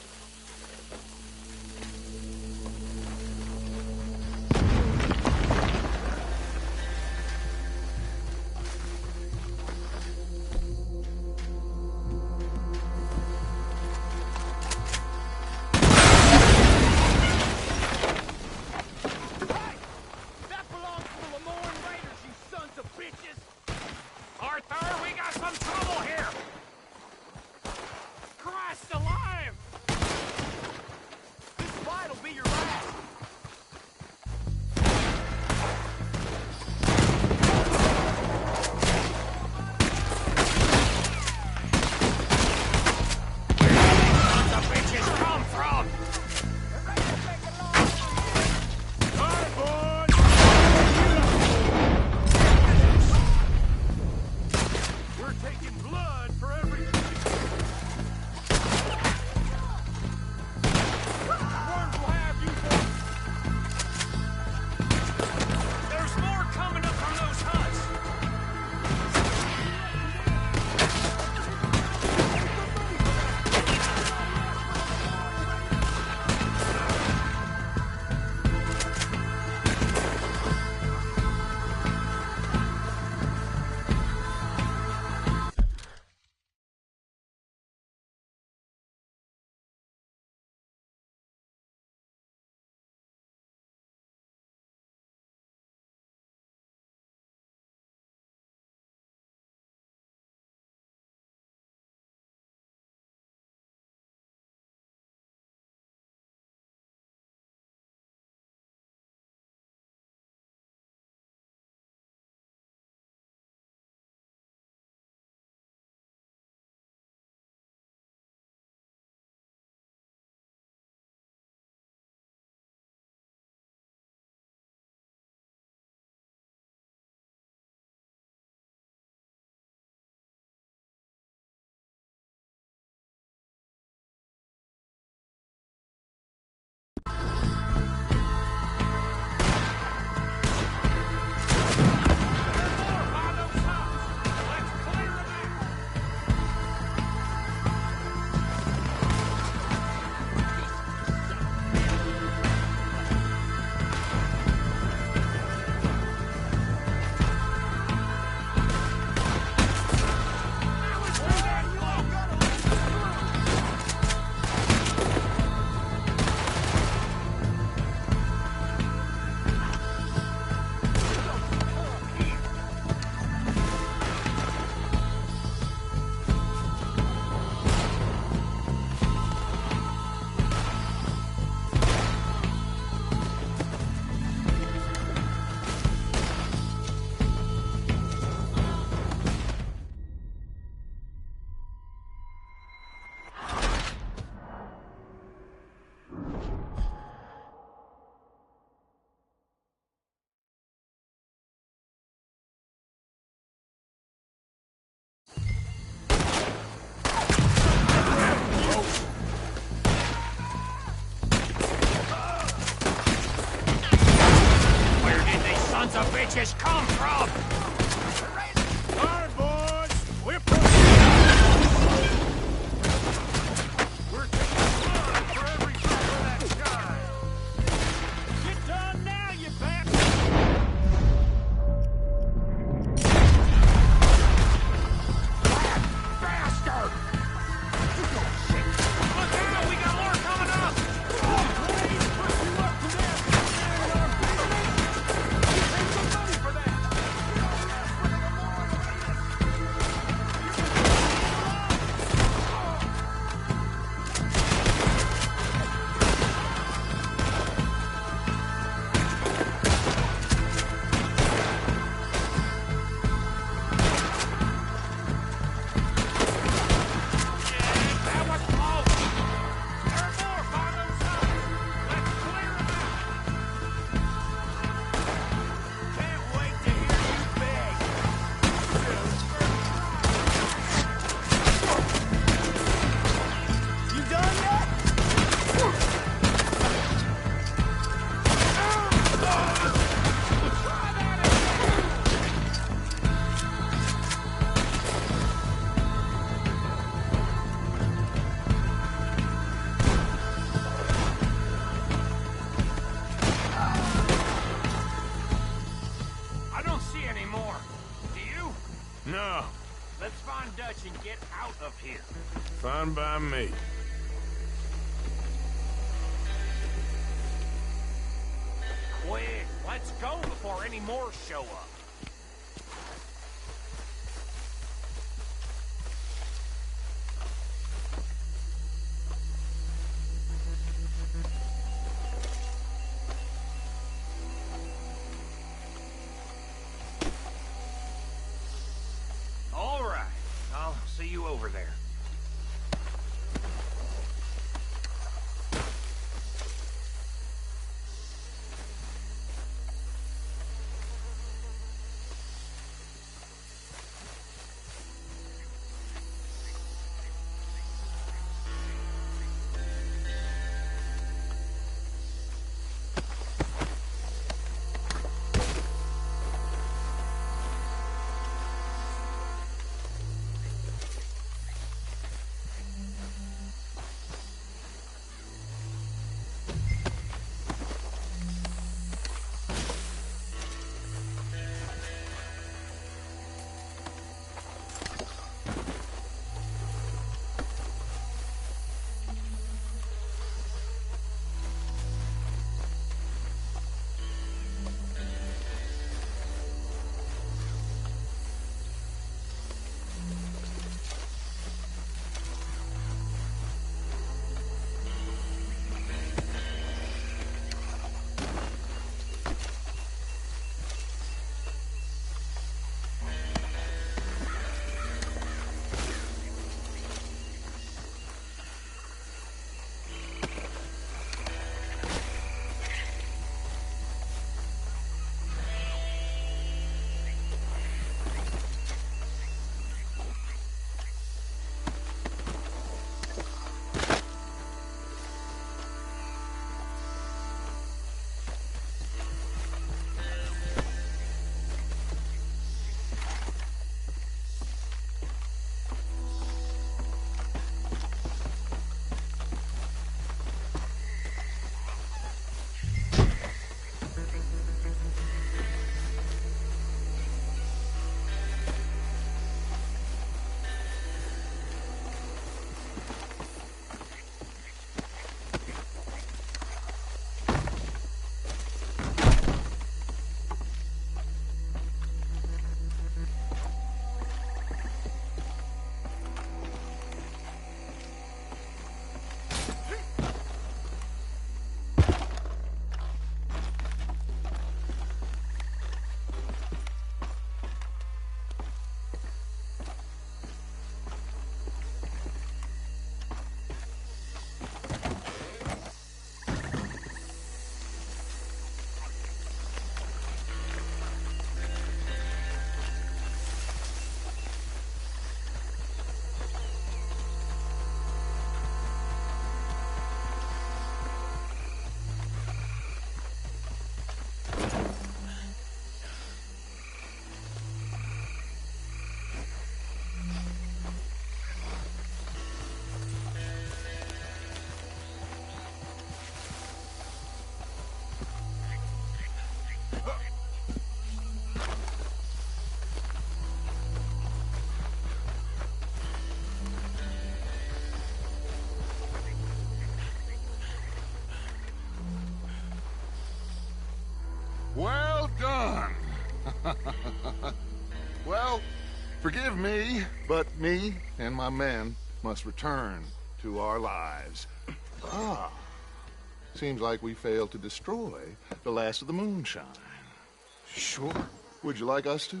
Arthur, we got some trouble here! Christ alive! This fight'll be your last! Where the bitches come from? We're taking blood for every... Worms will have you for... There's more coming up from those get out of here. Fine by me. Quick, let's go before any more show up. All right, I'll see you over there. Well done. Well, forgive me, but me and my men must return to our lives. Ah, seems like we failed to destroy the last of the moonshine. Sure. Would you like us to?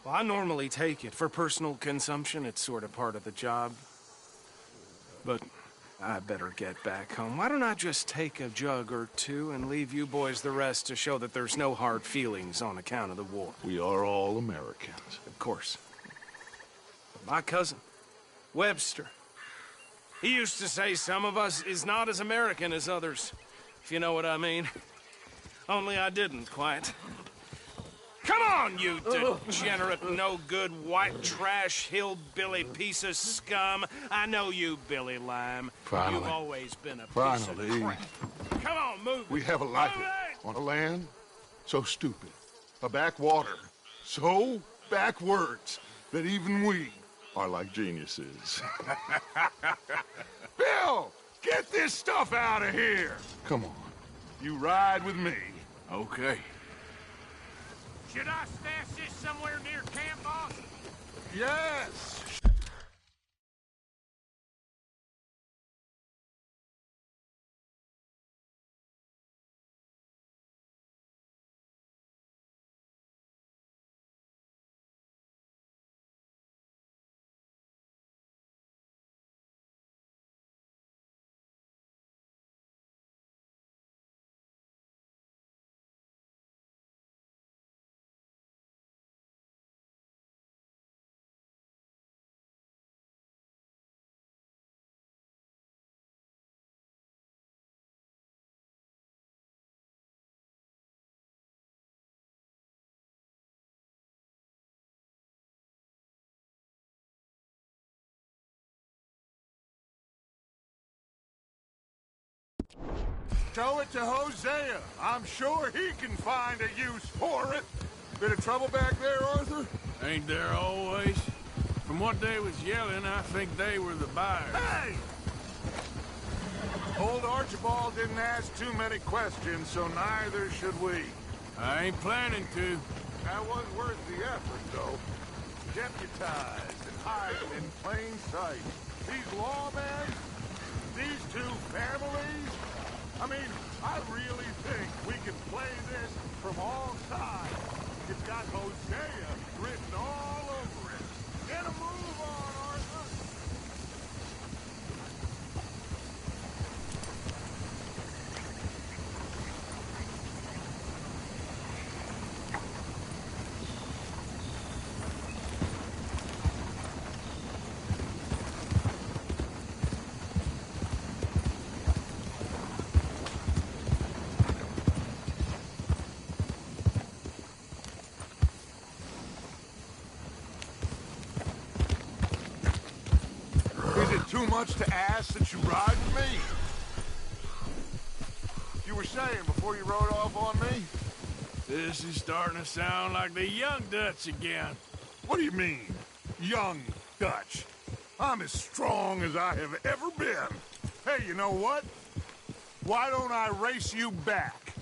Well, I normally take it. For personal consumption, it's sort of part of the job. But I better get back home. Why don't I just take a jug or two and leave you boys the rest to show that there's no hard feelings on account of the war? We are all Americans. Of course. But my cousin, Webster, he used to say some of us is not as American as others, if you know what I mean. Only I didn't quite. Come on, you degenerate, no-good, white trash, hillbilly piece of scum. I know you, Billy Lime. Finally. You've always been a piece of Finally. crap. Come on, move. We have a life on a land so stupid, a backwater so backwards that even we are like geniuses. Bill, get this stuff out of here! Come on, you ride with me. Okay. Should I stash this somewhere near camp, boss? Yes! Show it to Hosea. I'm sure he can find a use for it. Bit of trouble back there, Arthur? Ain't there always? From what they was yelling, I think they were the buyers. Hey! Old Archibald didn't ask too many questions, so neither should we. I ain't planning to. That was worth the effort, though. Deputized and hiding in plain sight. These lawmen, these two families. I mean, I really think we can play this from all sides. It's got Hosea written all over it. Get a move on, Arthur! Too much to ask that you ride with me? You were saying before you rode off on me? This is starting to sound like the Young Dutch again. What do you mean, Young Dutch? I'm as strong as I have ever been. Hey, you know what? Why don't I race you back?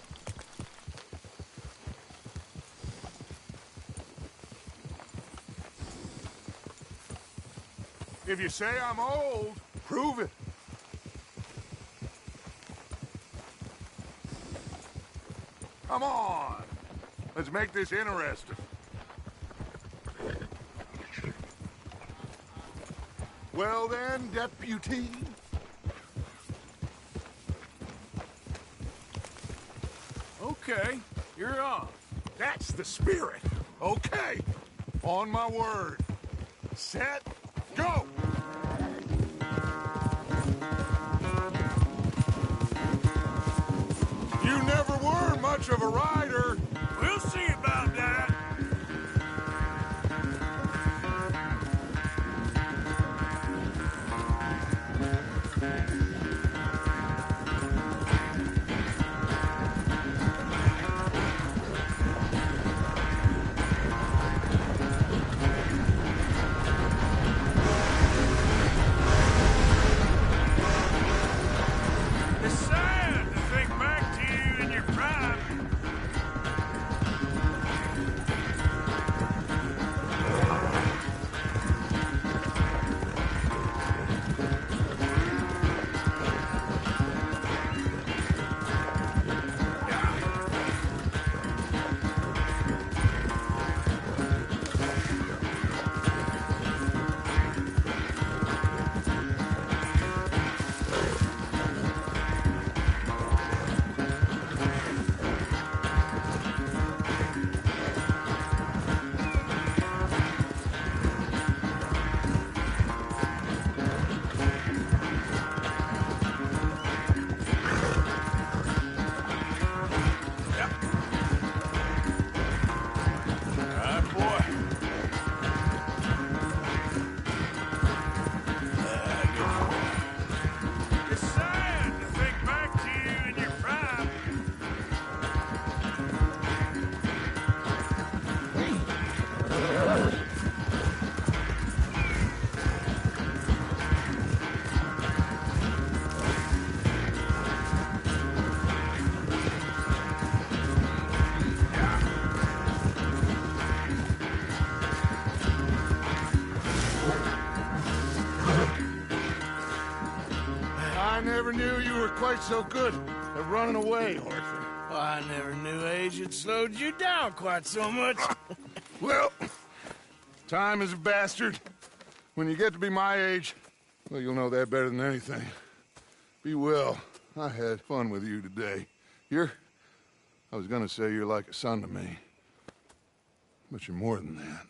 If you say I'm old, prove it. Come on. Let's make this interesting. Well then, deputy. Okay, you're on. That's the spirit. Okay. On my word. Set. Go! You never were much of a rider. We'll see about that. never knew you were quite so good at running away, Arthur. Well, I never knew age had slowed you down quite so much. Well, time is a bastard. When you get to be my age, well, you'll know that better than anything. Be well. I had fun with you today. I was gonna say you're like a son to me. But you're more than that.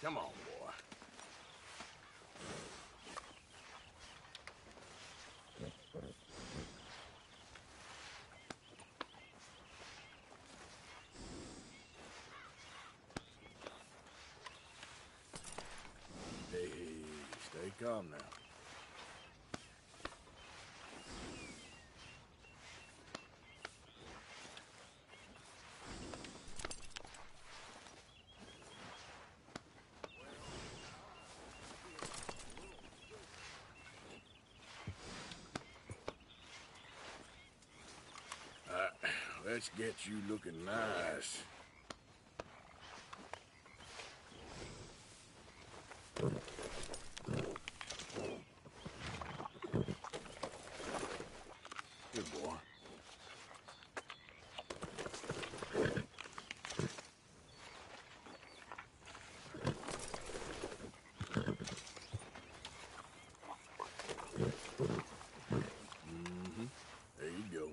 Come on, boy. Hey, stay calm now. Let's get you looking nice. Good boy. There you go.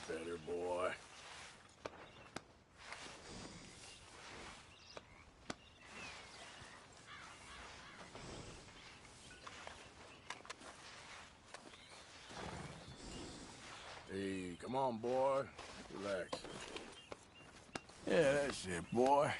Better, boy. Hey, come on, boy. Relax. Yeah, that's it, boy.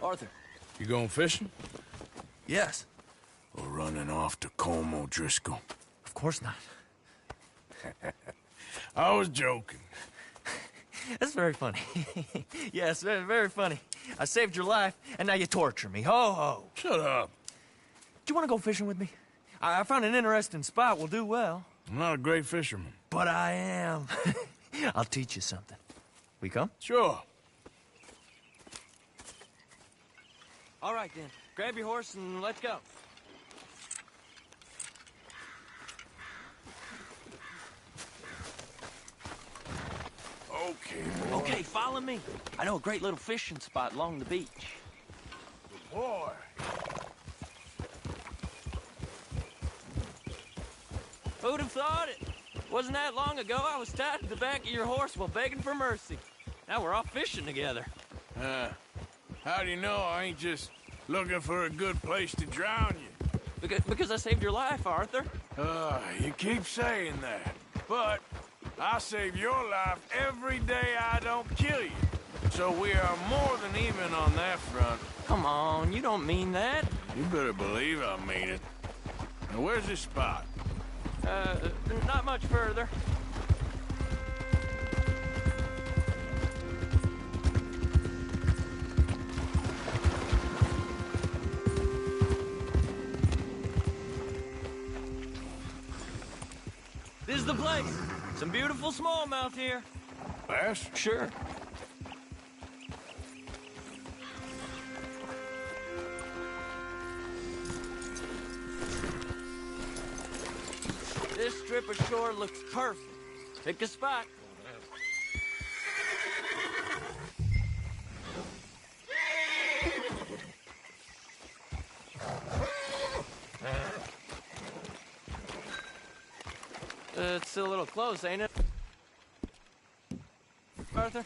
Arthur. You going fishing? Yes. Or running off to Colm O'Driscoll? Of course not. I was joking. That's very funny. Yes, very, very funny. I saved your life, and now you torture me. Ho, ho. Shut up. Do you want to go fishing with me? I found an interesting spot. We'll do well. I'm not a great fisherman. But I am. I'll teach you something. We come? Sure. All right, then. Grab your horse and let's go. Okay, boy. Okay, follow me. I know a great little fishing spot along the beach. Good boy. Who'd have thought it? Wasn't that long ago I was tied to the back of your horse while begging for mercy. Now we're off fishing together. How do you know I ain't just looking for a good place to drown you? Because I saved your life, Arthur. You keep saying that. But I save your life every day I don't kill you. So we are more than even on that front. Come on, you don't mean that. You better believe I mean it. Now, where's this spot? Not much further. This is the place. Some beautiful smallmouth here. Bass? Sure. This strip of shore looks perfect. Pick a spot. It's a little close, ain't it, Arthur?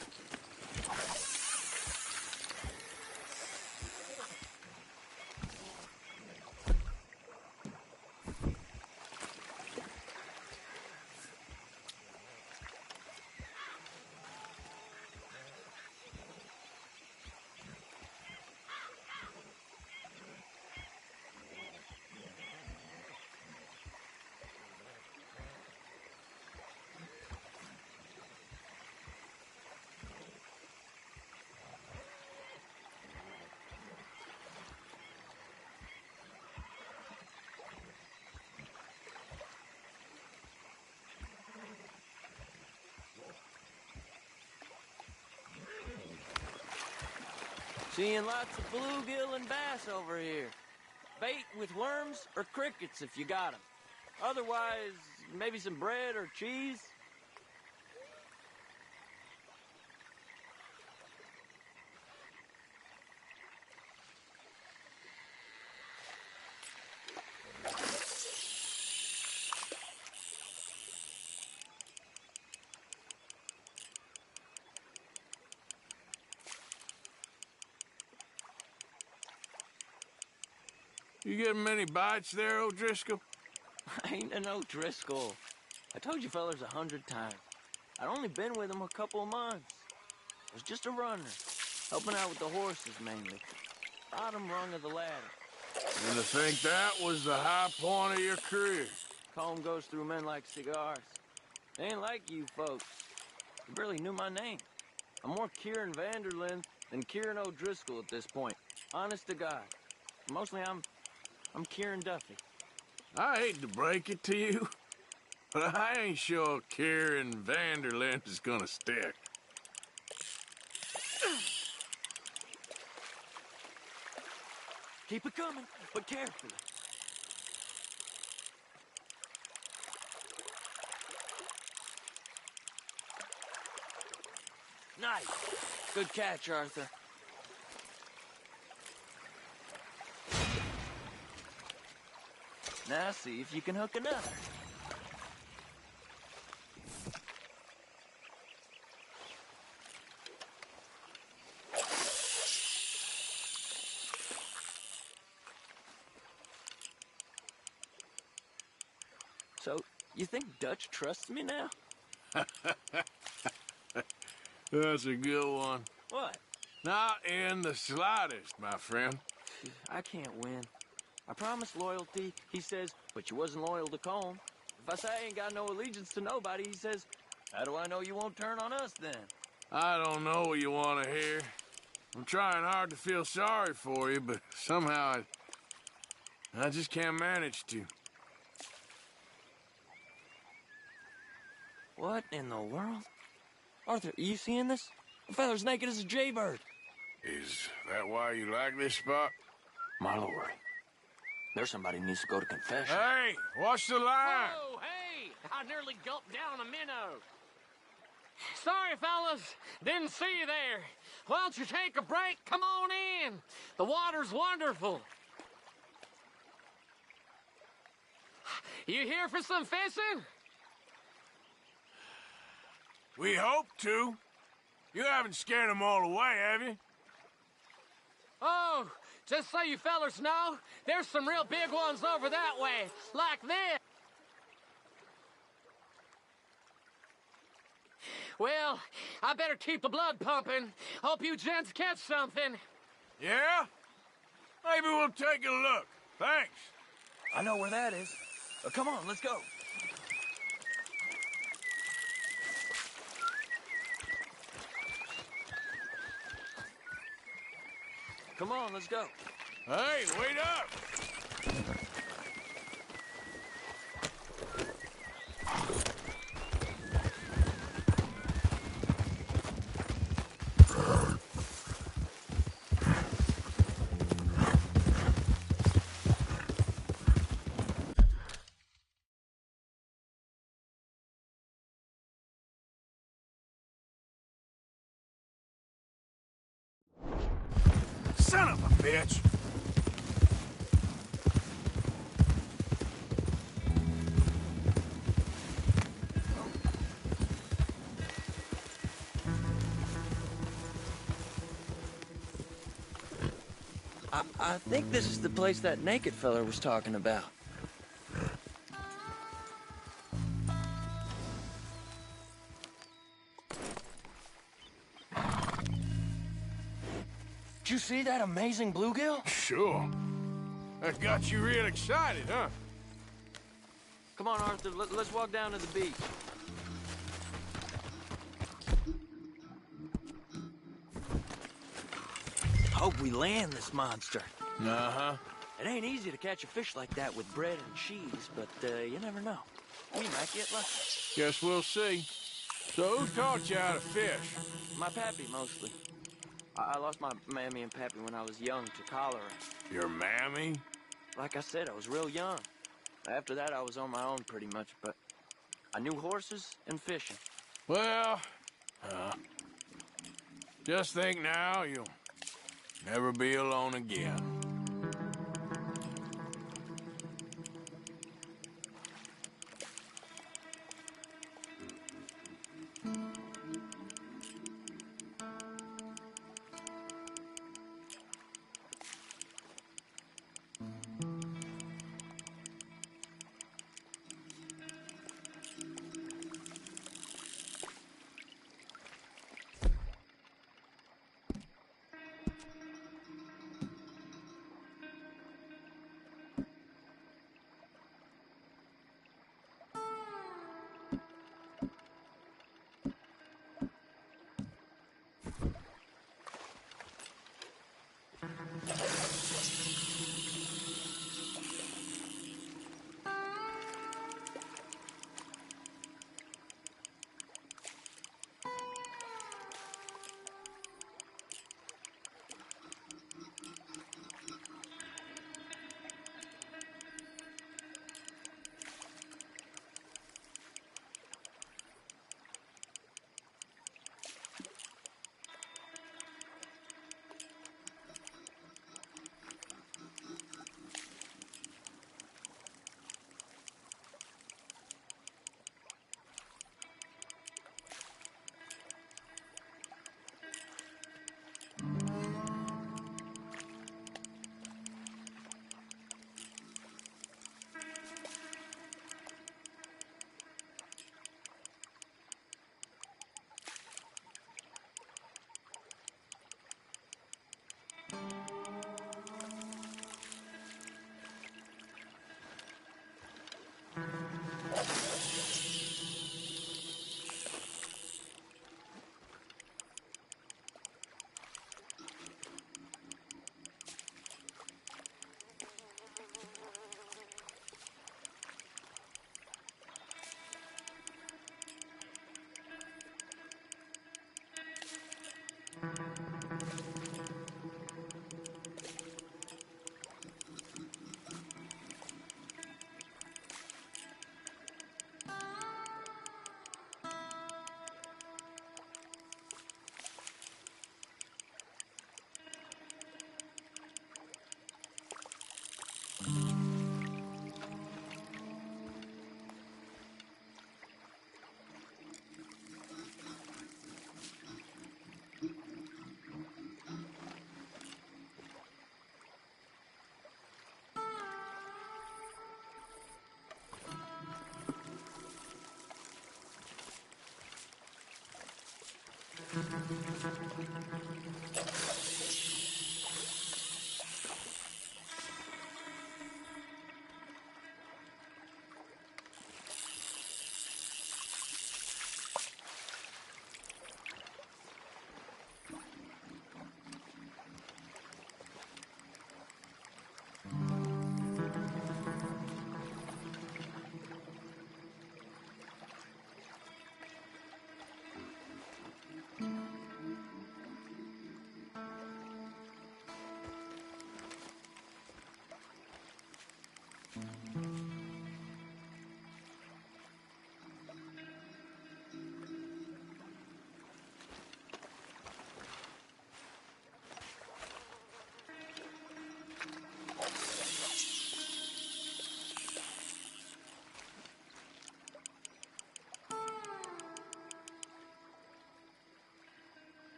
Seeing lots of bluegill and bass over here. Bait with worms or crickets if you got 'em. Otherwise, maybe some bread or cheese. You getting many bites there, O'Driscoll? I ain't an O'Driscoll. I told you fellers 100 times. I'd only been with him a couple of months. I was just a runner, helping out with the horses mainly. Bottom rung of the ladder. And to think that was the high point of your career. Comb goes through men like cigars. They ain't like you folks. You barely knew my name. I'm more Kieran Vanderlyn than Kieran O'Driscoll at this point. Honest to God. Mostly I'm Kieran Duffy. I hate to break it to you, but I ain't sure Kieran Vanderlyn is gonna stick. Keep it coming, but carefully. Nice. Good catch, Arthur. Now see if you can hook another. So, you think Dutch trusts me now? That's a good one. What? Not in the slightest, my friend. I can't win. I promised loyalty, he says, but you wasn't loyal to Colm. If I say I ain't got no allegiance to nobody, he says, how do I know you won't turn on us then? I don't know what you want to hear. I'm trying hard to feel sorry for you, but somehow I just can't manage to. What in the world? Arthur, are you seeing this? The feather's naked as a jaybird. Is that why you like this spot? My lord. There's somebody who needs to go to confession. Hey, watch the line! Whoa, hey! I nearly gulped down a minnow. Sorry, fellas. Didn't see you there. Why don't you take a break? Come on in. The water's wonderful. You here for some fishing? We hope to. You haven't scared them all away, have you? Oh, just so you fellers know, there's some real big ones over that way, like this. Well, I better keep the blood pumping. Hope you gents catch something. Yeah? Maybe we'll take a look. Thanks. I know where that is. Come on, let's go. Come on, let's go. Hey, wait up! Son of a bitch! I think this is the place that naked feller was talking about. Did you see that amazing bluegill? Sure. That got you real excited, huh? Come on, Arthur, let's walk down to the beach. Hope we land this monster. Uh-huh. It ain't easy to catch a fish like that with bread and cheese, but you never know. We might get lucky. Guess we'll see. So who taught you how to fish? My pappy, mostly. I lost my mammy and pappy when I was young to cholera. Your mammy? Like I said, I was real young. After that, I was on my own pretty much, but I knew horses and fishing. Well, just think now, you'll never be alone again.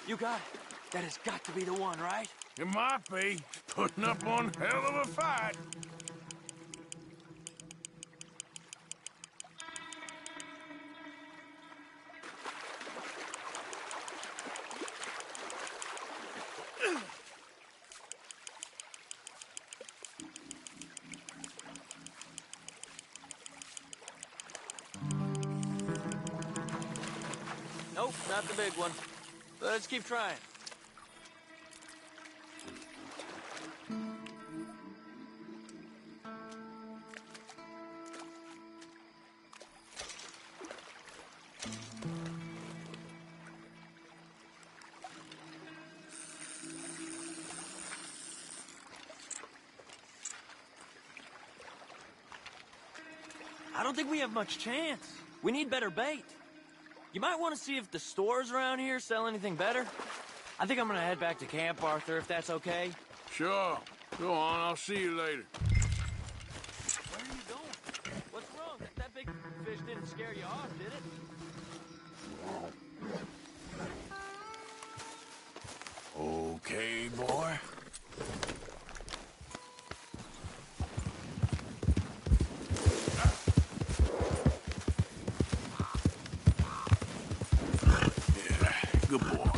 You got it. That has got to be the one, right? It might be. Putting up one hell of a fight. Nope, not the big one. Let's keep trying. I don't think we have much chance. We need better bait. You might want to see if the stores around here sell anything better. I think I'm gonna head back to camp, Arthur, if that's okay. Sure. Go on, I'll see you later. Where are you going? What's wrong? That big fish didn't scare you off, did it? Okay, boy. Good boy.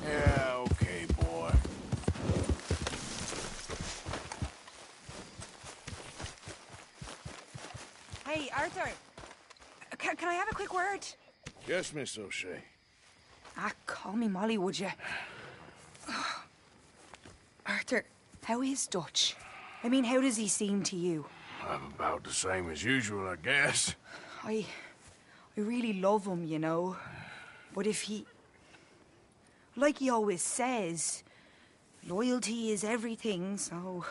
Yeah, okay, boy. Hey, Arthur. Can I have a quick word? Yes, Miss O'Shea. Call me Molly, would you? Arthur, how is Dutch? I mean, how does he seem to you? I'm about the same as usual, I guess. I really love him, you know. But if he... Like he always says, loyalty is everything, so...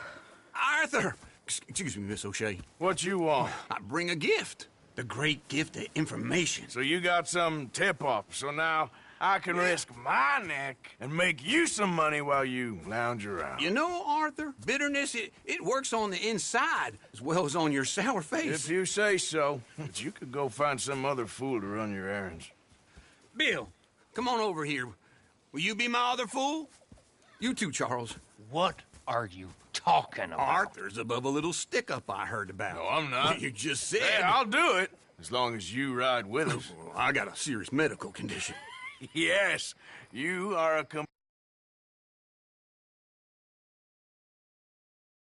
Arthur! Excuse me, Miss O'Shea. What you want? I bring a gift. The great gift of information. So you got some tip-off, so now I can risk my neck and make you some money while you lounge around. You know, Arthur, bitterness, it works on the inside as well as on your sour face. If you say so. But you could go find some other fool to run your errands. Bill, come on over here. Will you be my other fool? You too, Charles. What are you talking about? Arthur's above a little stick-up I heard about. No, I'm not. You just said... Hey, I'll do it, as long as you ride with us. I got a serious medical condition. Yes, you are a